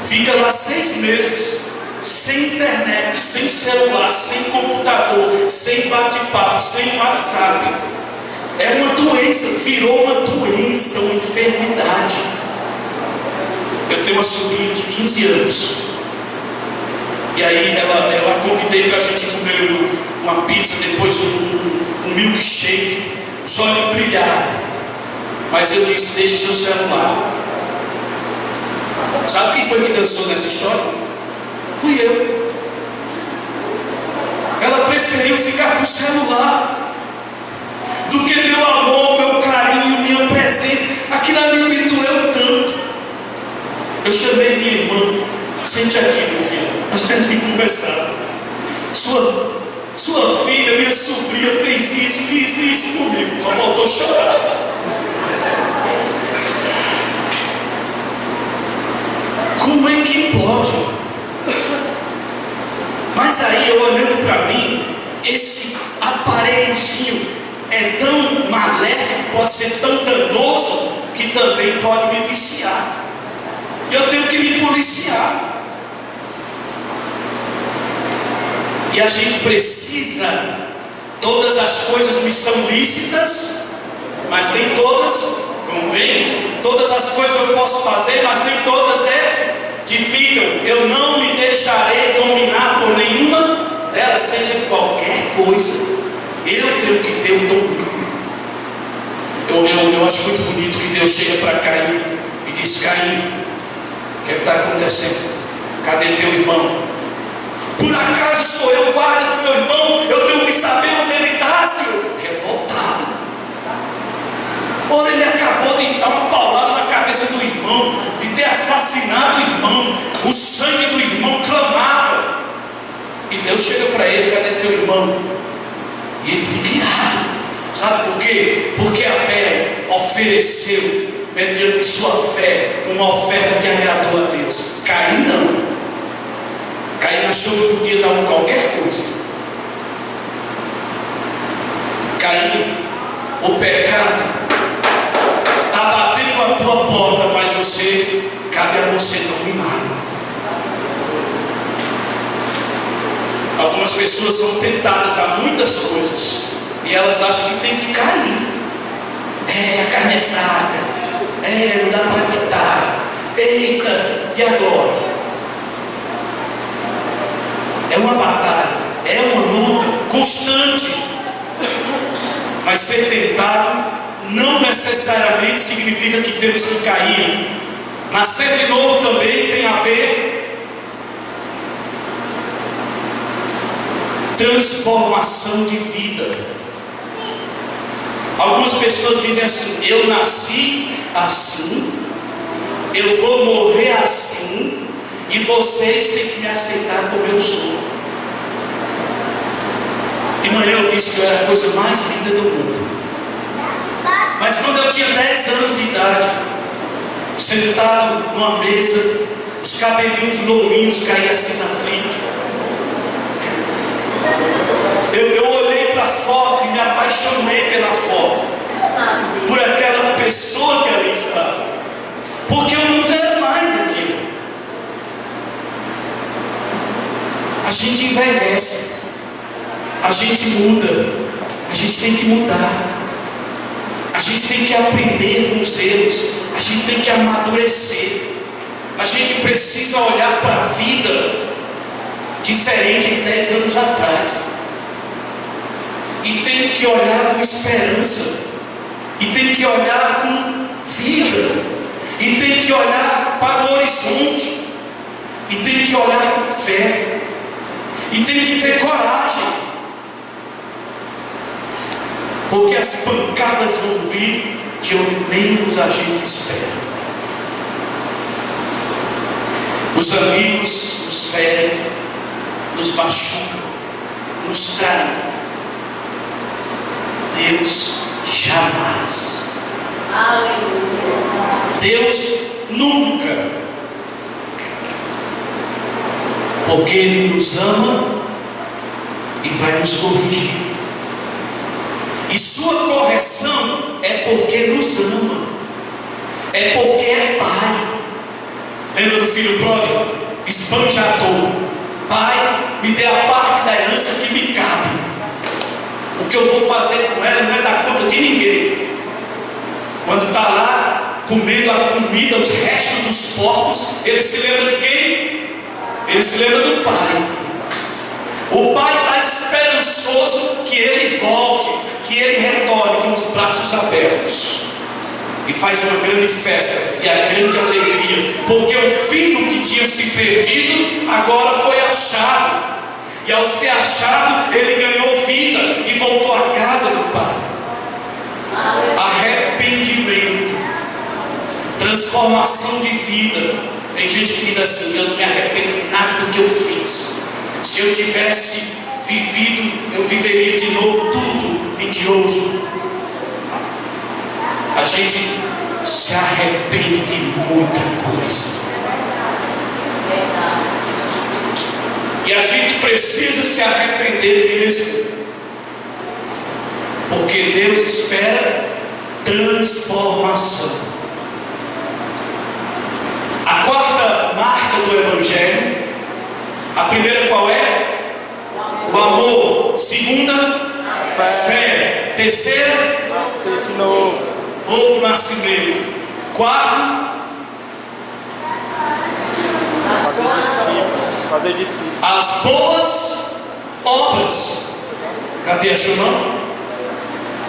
[SPEAKER 1] fica lá 6 meses sem internet, sem celular, sem computador, sem bate-papo, sem WhatsApp. É uma doença, virou uma doença, uma enfermidade. Eu tenho uma sobrinha de 15 anos. E aí ela convidei para a gente comer uma pizza, depois um milkshake. Os olhos brilharam. Mas eu disse, deixe seu celular. Sabe quem foi que dançou nessa história? Fui eu. Ela preferiu ficar com o celular do que meu amor, meu carinho, minha presença. Aquilo ali me doeu tanto. Eu chamei minha irmã. Sente aqui, meu filho. Nós temos que conversar. Sua filha, minha sobrinha, fez isso comigo. Só faltou chorar. Como é que pode? Mas aí eu olhando para mim, esse aparelhozinho é tão maléfico, pode ser tão danoso, que também pode me viciar. Eu tenho que me policiar. E a gente precisa, todas as coisas me são lícitas, mas nem todas convêm. Todas as coisas eu posso fazer, mas nem todas edificam. Eu não me deixarei dominar por nenhuma delas, seja qualquer coisa. Eu tenho que ter o domínio. Eu acho muito bonito que Deus chega para Caim e diz: Caim, o que está acontecendo? Cadê teu irmão? Por acaso sou eu guarda do meu irmão? Eu tenho que saber onde ele está, Senhor. Revoltado. Ora, ele acabou de dar uma paulada na cabeça do irmão, de ter assassinado o irmão. O sangue do irmão clamava. E Deus chega para ele: cadê teu irmão? E ele fica irado. Sabe por quê? Porque Abel ofereceu, mediante sua fé, uma oferta que agradou a Deus. Caim não. Caim achou que podia dar qualquer coisa. Caim, o pecado está batendo a tua porta, mas cabe a você dominar. Algumas pessoas são tentadas a muitas coisas e elas acham que tem que cair. A carne é fraca. Não dá para aguentar. Eita, e agora? É uma batalha, é uma luta constante. Mas ser tentado não necessariamente significa que temos que cair. Nascer de novo também tem a ver transformação de vida. Algumas pessoas dizem assim: eu nasci assim, eu vou morrer assim, e vocês têm que me aceitar como eu sou. De manhã eu disse que eu era a coisa mais linda do mundo. Mas quando eu tinha 10 anos de idade, sentado numa mesa, os cabelinhos lourinhos caíam assim na frente. Eu olhei para a foto e me apaixonei pela foto, por aquela pessoa que ali estava, porque eu não quero mais aquilo. A gente envelhece, a gente muda, a gente tem que mudar, a gente tem que aprender com os erros, a gente tem que amadurecer, a gente precisa olhar para a vida diferente de 10 anos atrás, e tem que olhar com esperança, e tem que olhar com vida, e tem que olhar para o horizonte, e tem que olhar com fé, e tem que ter coragem, porque as pancadas vão vir de onde menos a gente espera. Os amigos nos ferem, nos machucam, nos traem. Deus jamais.
[SPEAKER 2] Aleluia.
[SPEAKER 1] Deus nunca. Porque Ele nos ama e vai nos corrigir. E sua correção é porque nos ama, é porque é Pai. Lembra do filho pródigo? Esbanjador. Pai, me dê a parte da herança que me cabe. O que eu vou fazer com ela não é dar conta de ninguém. Quando está lá comendo a comida, os restos dos porcos, ele se lembra de quem? Ele se lembra do pai. O pai está esperançoso que ele volte, que ele retorne com os braços abertos. E faz uma grande festa e a grande alegria, porque o filho que tinha se perdido agora foi achado. E ao ser achado, ele ganhou vida e voltou à casa do pai. Arrependimento, transformação de vida. Tem gente que diz assim: eu não me arrependo de nada do que eu fiz. Se eu tivesse vivido, eu viveria de novo tudo. Mentiroso. A gente se arrepende de muita coisa. E a gente precisa se arrepender mesmo. Porque Deus espera transformação. A quarta marca do Evangelho, a primeira qual é? O amor. Segunda, fé. Terceira, novo nascimento. Quarto,
[SPEAKER 3] fazer discípulos.
[SPEAKER 1] as boas obras. Cadê? Achou não?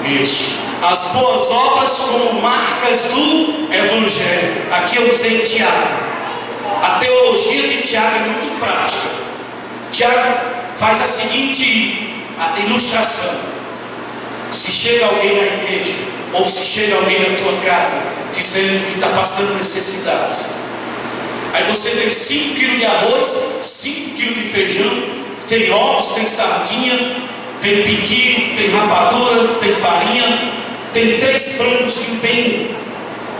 [SPEAKER 1] Isso. As boas obras como marcas do Evangelho. Aqui eu usei Tiago. A teologia de Tiago é muito prática. Tiago faz a seguinte ilustração: se chega alguém na igreja, ou se chega alguém na tua casa dizendo que está passando necessidades, aí você tem 5 quilos de arroz, 5 quilos de feijão, tem ovos, tem sardinha, tem piqui, tem rapadura, tem farinha, tem 3 frangos bem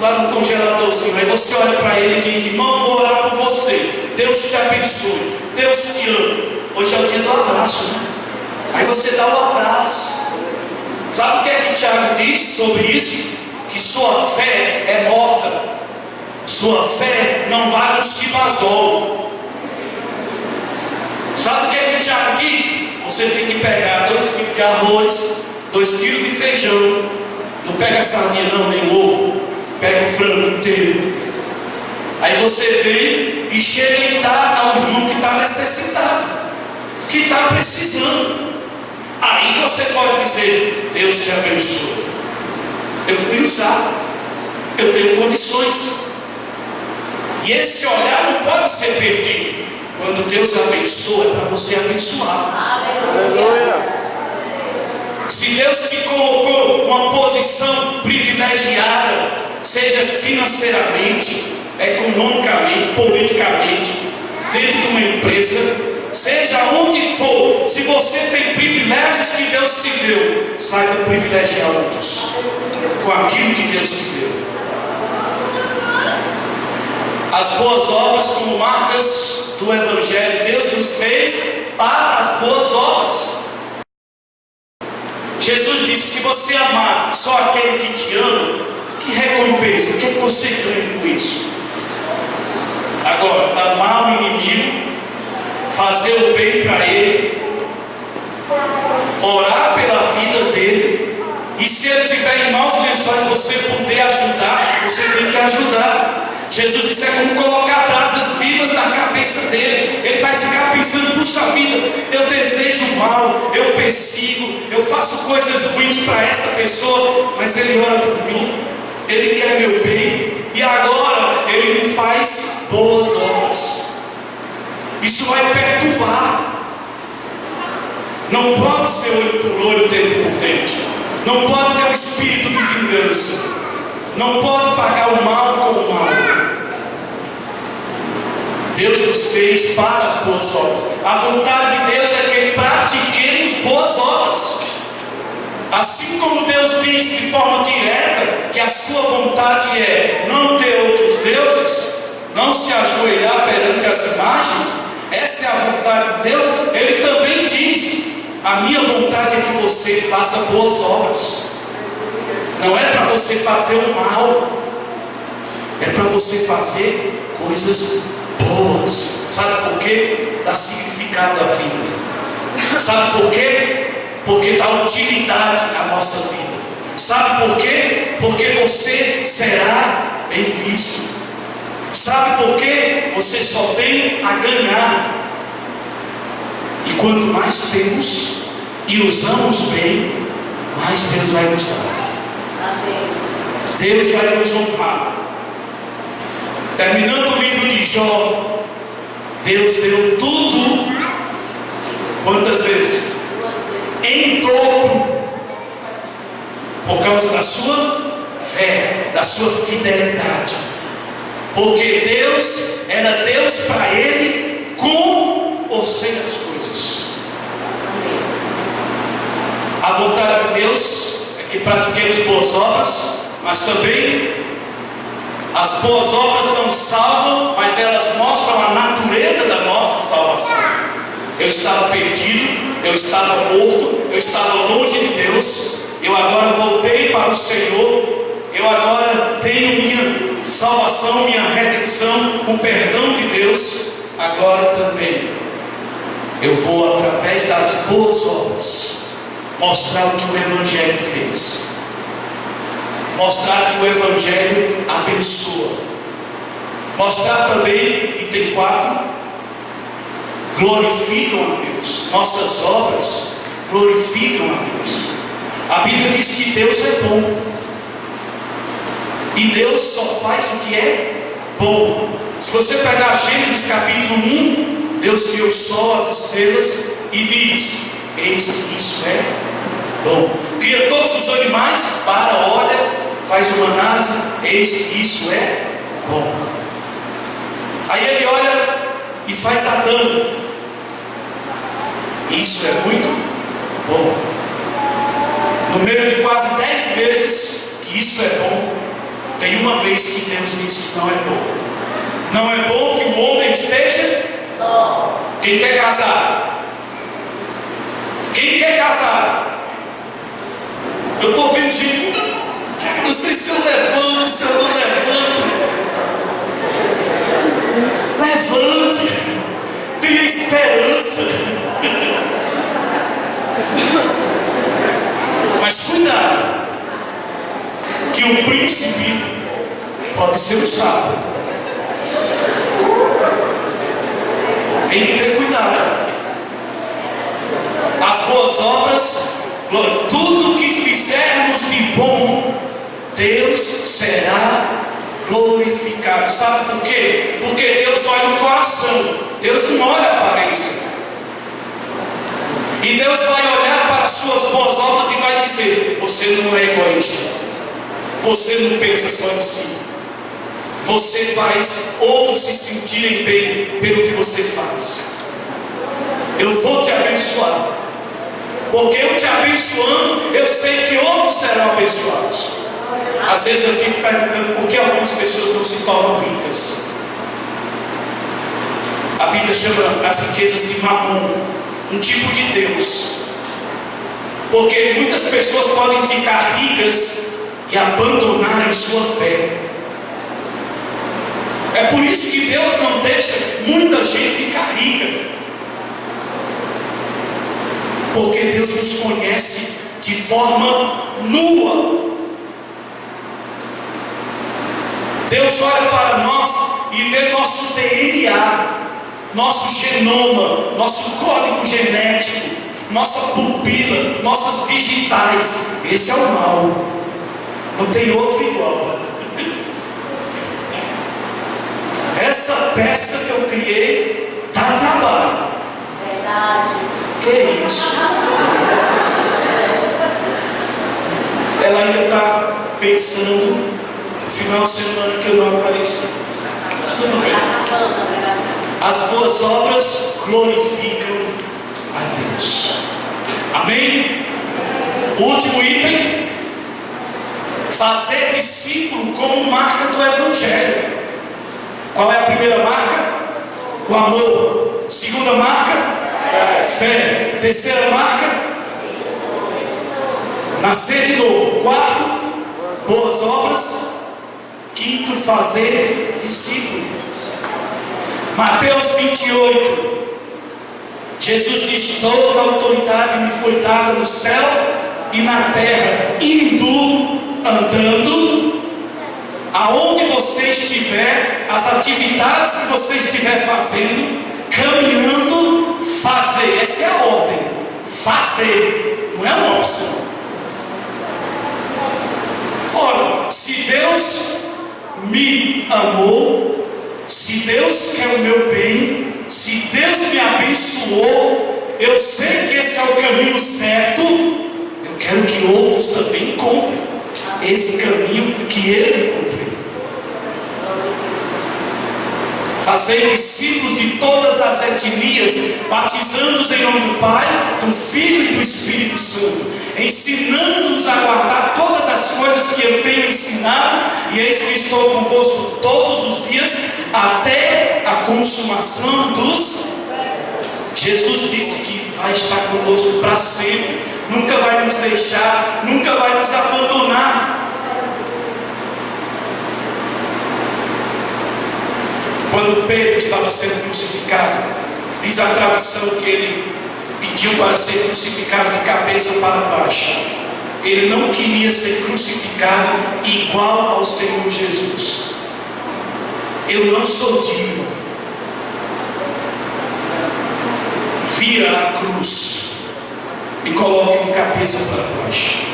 [SPEAKER 1] lá no congeladorzinho. Aí você olha para ele e diz: irmão, vou orar por você, Deus te abençoe, Deus te ama. Hoje é o dia do abraço, né? Aí você dá o abraço. Sabe o que é que Tiago diz sobre isso? Que sua fé é morta. Sua fé não vale um cibazol. Sabe o que é que Tiago diz? Você tem que pegar 2 quilos de arroz, 2 quilos de feijão. Não pega a sardinha não, nem ovo. Pega o frango inteiro. Aí você vem e chega e dá ao irmão que está necessitado, que está precisando. Aí você pode dizer: Deus te abençoe, eu fui usado, eu tenho condições. E esse olhar não pode ser perdido. Quando Deus abençoa, é para você abençoar.
[SPEAKER 3] Aleluia.
[SPEAKER 1] Se Deus te colocou uma posição privilegiada, seja financeiramente, economicamente, politicamente, dentro de uma empresa, seja onde for, se você tem privilégios que Deus te deu, saiba privilegiar outros com aquilo que Deus te deu. As boas obras como marcas do Evangelho. Deus nos fez para as boas obras. Jesus disse: se você amar só aquele que te ama, que recompensa? O que é que você ganha com isso? Agora, amar o inimigo, fazer o bem para ele, orar pela vida dele, e se ele estiver em maus lençóis, você puder ajudar, você tem que ajudar. Jesus disse: é como colocar brasas vivas na cabeça dele. Ele vai ficar pensando: puxa vida, eu desejo mal, eu persigo, eu faço coisas ruins para essa pessoa, mas ele ora por mim, ele quer meu bem, e agora ele me faz boas obras. Isso vai perturbar. Não pode ser olho por olho, dente por dente. Não pode ter um espírito de vingança. Não pode pagar o mal com o mal. Deus nos fez para as boas obras. A vontade de Deus é que pratiquemos boas obras. Assim como Deus diz de forma direta que a sua vontade é não ter outros deuses, não se ajoelhar perante as imagens, essa é a vontade de Deus. Ele também diz: a minha vontade é que você faça boas obras. Não é para você fazer o mal, é para você fazer coisas boas. boas. Sabe por quê? Dá significado à vida. Sabe por quê? Porque dá utilidade à nossa vida. Sabe por quê? Porque você será bem visto. Sabe por quê? Você só tem a ganhar. E quanto mais temos e usamos bem, mais Deus vai nos dar.
[SPEAKER 2] Amém.
[SPEAKER 1] Deus vai nos honrar. Terminando o livro de Jó, Deus deu tudo. Quantas vezes?
[SPEAKER 2] 2 vezes.
[SPEAKER 1] Em dobro. Por causa da sua fé, da sua fidelidade. Porque Deus era Deus para ele, com ou sem as coisas. A vontade de Deus é que pratiquemos boas obras, mas também as boas obras não salvam, mas elas mostram a natureza da nossa salvação. Eu estava perdido, eu estava morto, eu estava longe de Deus, eu agora voltei para o Senhor, eu agora tenho minha salvação, minha redenção, o perdão de Deus. Agora também eu vou, através das boas obras, mostrar o que o Evangelho fez, mostrar que o Evangelho abençoa, mostrar também, item 4, glorificam a Deus. Nossas obras glorificam a Deus. A Bíblia diz que Deus é bom, e Deus só faz o que é bom. Se você pegar Gênesis capítulo 1, Deus criou o sol, as estrelas, e diz: eis que isso é bom. Cria todos os animais, olha, faz uma análise, eis que isso é bom. Aí ele olha e faz Adão. Isso é muito bom. No meio de quase 10 vezes que isso é bom, tem uma vez que Deus diz que não é bom. Não é bom que o homem esteja só. Quem quer casar? Quem quer casar? Eu estou vendo gente, não sei se eu levanto, se eu não levanto. Levante, tenha esperança. Mas cuidado, que o príncipe pode ser usado. Tem que ter cuidado. As boas obras, tudo que fizermos de bom, Deus será glorificado. Sabe por quê? Porque Deus olha o coração, Deus não olha a aparência. E Deus vai olhar para as suas boas obras e vai dizer: você não é egoísta, você não pensa só em si, você faz outros se sentirem bem pelo que você faz. Eu vou te abençoar, porque eu te abençoando, eu sei que outros serão abençoados. Às vezes eu fico perguntando por que algumas pessoas não se tornam ricas. A Bíblia chama as riquezas de Mamon, um tipo de Deus. Porque muitas pessoas podem ficar ricas e abandonarem sua fé. É por isso que Deus não deixa muita gente ficar rica. Porque Deus nos conhece de forma nua. Deus olha para nós e vê nosso DNA, nosso genoma, nosso código genético, nossa pupila, nossas digitais. Esse é o mal. Não tem outro igual. Essa peça que eu criei dá trabalho.
[SPEAKER 2] Verdade.
[SPEAKER 1] Que é isso? Ela ainda está pensando no final de semana que eu não apareci. Tudo bem. As boas obras glorificam a Deus. Amém? O último item: fazer discípulo como marca do Evangelho. Qual é a primeira marca? O amor. Segunda marca? Fé. Terceira marca? Nascer de novo. Quarto, boas obras. Quinto, fazer discípulo. Mateus 28, Jesus diz: toda a autoridade me foi dada no céu e na terra. Indo, andando, aonde você estiver, as atividades que você estiver fazendo, caminhando, fazer. Essa é a ordem. Fazer, não é uma opção. Ora, se Deus me amou, se Deus quer o meu bem, se Deus me abençoou, eu sei que esse é o caminho certo. Eu quero que outros também encontrem esse caminho que Ele encontrou. Fazei discípulos de todas as etnias, batizando-os em nome do Pai, do Filho e do Espírito Santo, ensinando-os a guardar todas as coisas que eu tenho ensinado, e eis que estou convosco todos os dias, até a consumação dos... Jesus disse que vai estar conosco para sempre, nunca vai nos deixar, nunca vai nos abandonar. Quando Pedro estava sendo crucificado, diz a tradição que ele pediu para ser crucificado de cabeça para baixo. Ele não queria ser crucificado igual ao Senhor Jesus. Eu não sou digno. Vira a cruz e coloque de cabeça para baixo.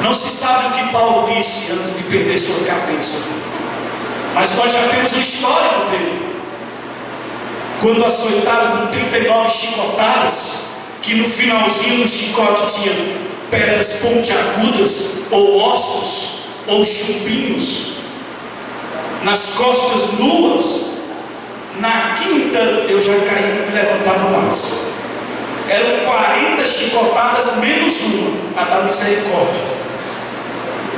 [SPEAKER 1] Não se sabe o que Paulo disse antes de perder sua cabeça, mas nós já temos o histórico dele. Quando açoitado com 39 chicotadas, que no finalzinho do chicote tinha pedras pontiagudas, ou ossos, ou chupinhos, nas costas nuas, na quinta eu já caí e não me levantava mais. Eram 40 chicotadas menos uma, a da misericórdia.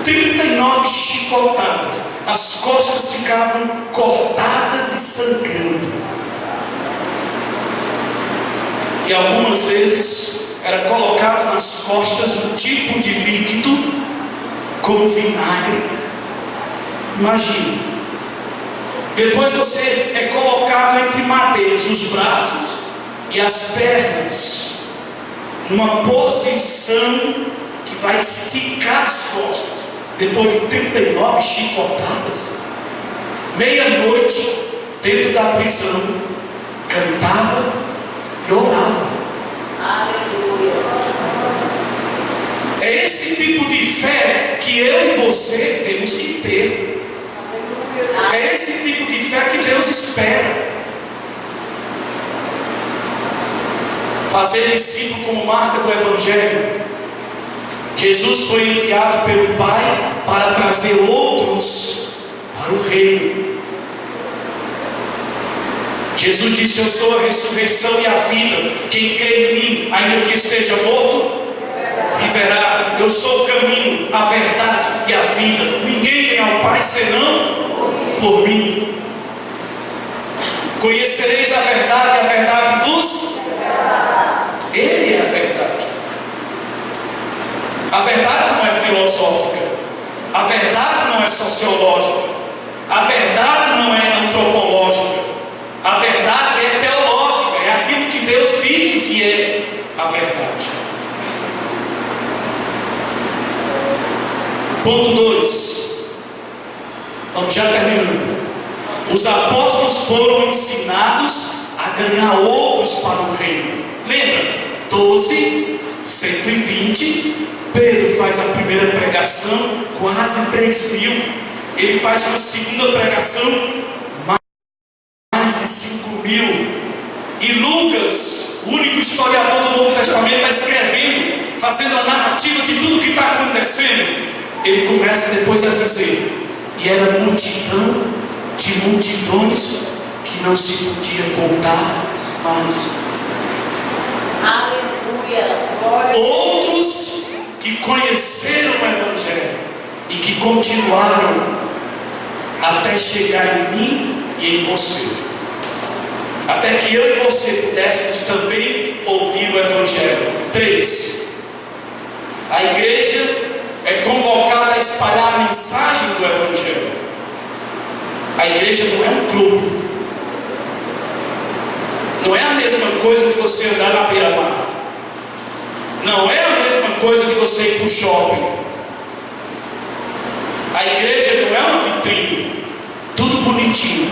[SPEAKER 1] 39 chicotadas, as costas ficavam cortadas e sangrando. E algumas vezes era colocado nas costas um tipo de líquido, como vinagre. Imagine. Depois você é colocado entre madeiras, os braços e as pernas, numa posição que vai esticar as costas. Depois de 39 chicotadas, meia-noite, dentro da prisão, cantava e orava.
[SPEAKER 2] Aleluia.
[SPEAKER 1] É esse tipo de fé que eu e você temos que ter. É esse tipo de fé que Deus espera. Fazer discípulo como marca do Evangelho. Jesus foi enviado pelo Pai para trazer outros para o reino. Jesus disse: eu sou a ressurreição e a vida. Quem crê em mim, ainda que esteja morto, viverá. Eu sou o caminho, a verdade e a vida. Ninguém vem ao Pai senão por mim. Conhecereis a verdade vos... Ele é a verdade. A verdade não é filosófica, a verdade não é sociológica, a verdade não é antropológica, a verdade é teológica, é aquilo que Deus diz que é a verdade. Ponto 2. Vamos já terminando. Os apóstolos foram ensinados a ganhar outros para o reino. Lembra? 12, 120. Pedro faz a primeira pregação, quase 3.000. Ele faz uma segunda pregação, mais de 5.000. E Lucas, o único historiador do Novo Testamento, está escrevendo, fazendo a narrativa de tudo que está acontecendo. Ele começa depois a dizer: e era multidão de multidões que não se podia contar mais.
[SPEAKER 2] Aleluia.
[SPEAKER 1] Outros que conheceram o Evangelho e que continuaram até chegar em mim e em você, até que eu e você pudéssemos também ouvir o Evangelho. 3. A igreja é convocada a espalhar a mensagem do Evangelho. A igreja não é um clube. Não é a mesma coisa que você andar na beira-mar. Não é a mesma coisa que você ir para o shopping. A igreja não é uma vitrine, tudo bonitinho.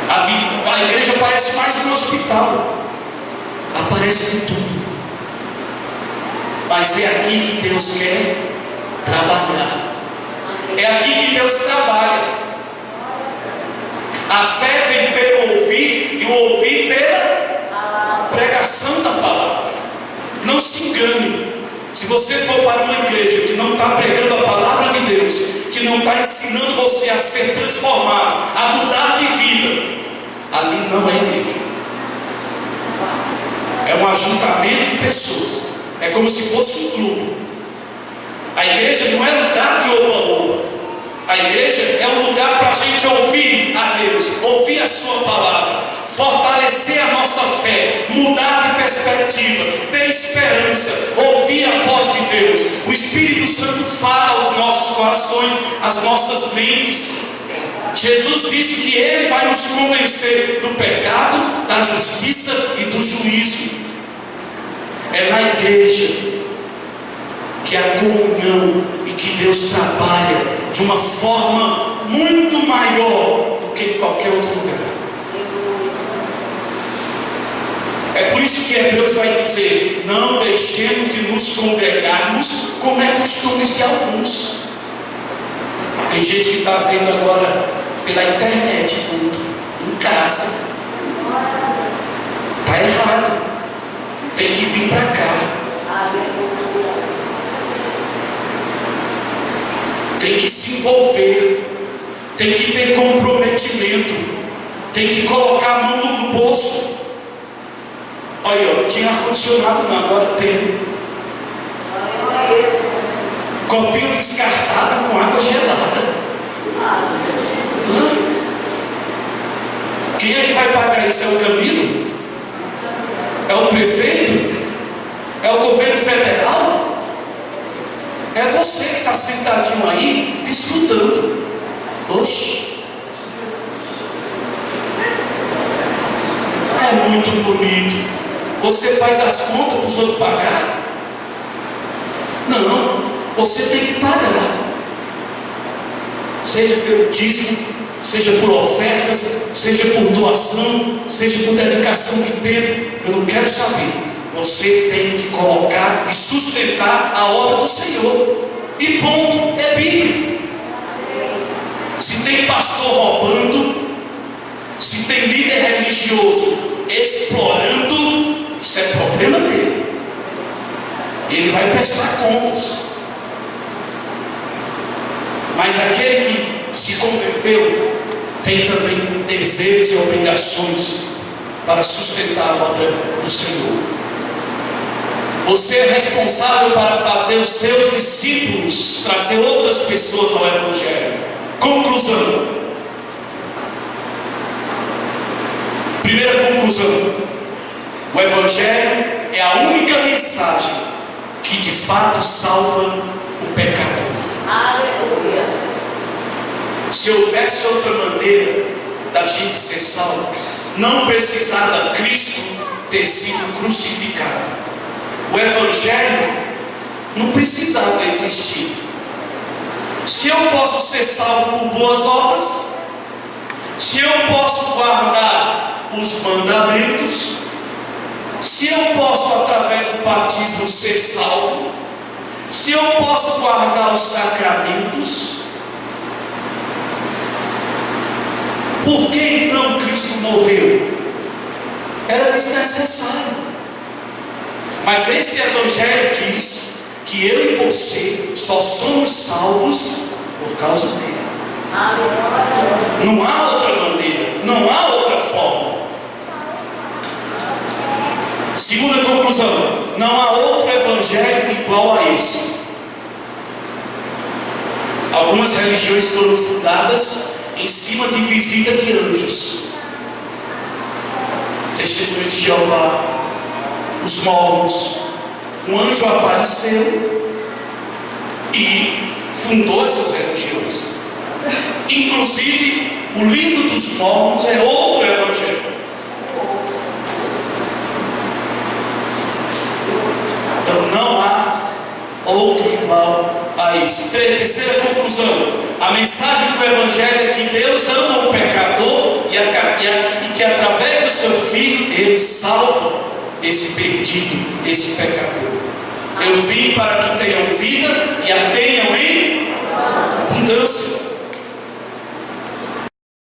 [SPEAKER 1] A igreja parece mais um hospital. Aparece de tudo. Mas é aqui que Deus quer trabalhar. É aqui que Deus trabalha. A fé vem pelo ouvir e o ouvir pela pregação da palavra. Não se engane. Se você for para uma igreja que não está pregando a palavra de Deus, que não está ensinando você a ser transformado, a mudar de vida, ali não é igreja. É um ajuntamento de pessoas. É como se fosse um clube. A igreja não é lugar de oba-oba. A igreja é um lugar para a gente ouvir a Deus, ouvir a sua palavra, fortalecer a nossa fé, mudar de perspectiva, ter esperança, ouvir a voz de Deus. O Espírito Santo fala aos nossos corações, às nossas mentes. Jesus disse que Ele vai nos convencer do pecado, da justiça e do juízo. É na igreja que a comunhão e que Deus trabalha de uma forma muito maior do que em qualquer outro lugar. É por isso que Hebreus vai dizer: não deixemos de nos congregarmos como é costume de alguns. Tem gente que está vendo agora pela internet, em casa. Está errado. Tem que vir para cá. Tem que se envolver, tem que ter comprometimento, tem que colocar a mão no bolso. Olha, não tinha ar-condicionado não, agora tem. Copinho descartável com água gelada. Quem é que vai pagar isso? É o Camilo? É o prefeito? É o governo federal? É você que está sentadinho aí, desfrutando. Oxe. É muito bonito. Você faz as contas para os outros pagar? Não, você tem que pagar. Seja pelo dízimo, seja por ofertas, seja por doação, seja por dedicação de tempo. Eu não quero saber. Você tem que colocar e sustentar a obra do Senhor. E ponto, é Bíblia. Se tem pastor roubando, se tem líder religioso explorando, isso é problema dele. Ele vai prestar contas. Mas aquele que se converteu tem também deveres e obrigações para sustentar a obra do Senhor. Você é responsável para fazer os seus discípulos trazer outras pessoas ao Evangelho. Conclusão. Primeira conclusão: o Evangelho é a única mensagem que de fato salva o pecador.
[SPEAKER 2] Aleluia.
[SPEAKER 1] Se houvesse outra maneira da gente ser salvo, não precisava Cristo ter sido crucificado. O Evangelho não precisava existir. Se eu posso ser salvo por boas obras, se eu posso guardar os mandamentos, se eu posso através do batismo ser salvo, se eu posso guardar os sacramentos, por que então Cristo morreu? Era desnecessário. Mas esse Evangelho diz que eu e você só somos salvos por causa dele. Não há outra maneira, não há outra forma. Segunda conclusão: não há outro Evangelho igual a esse. Algumas religiões foram fundadas em cima de visita de anjos. Testemunhos de Jeová, os mormons. Um anjo apareceu e fundou essas religiões. Inclusive, o livro dos Mormons é outro evangelho. Então não há outro igual a isso. Terceira conclusão: a mensagem do evangelho é que Deus ama o pecador e que através do seu Filho Ele salva esse perdido, esse pecador. Eu vim para que tenham vida e a tenham em abundância.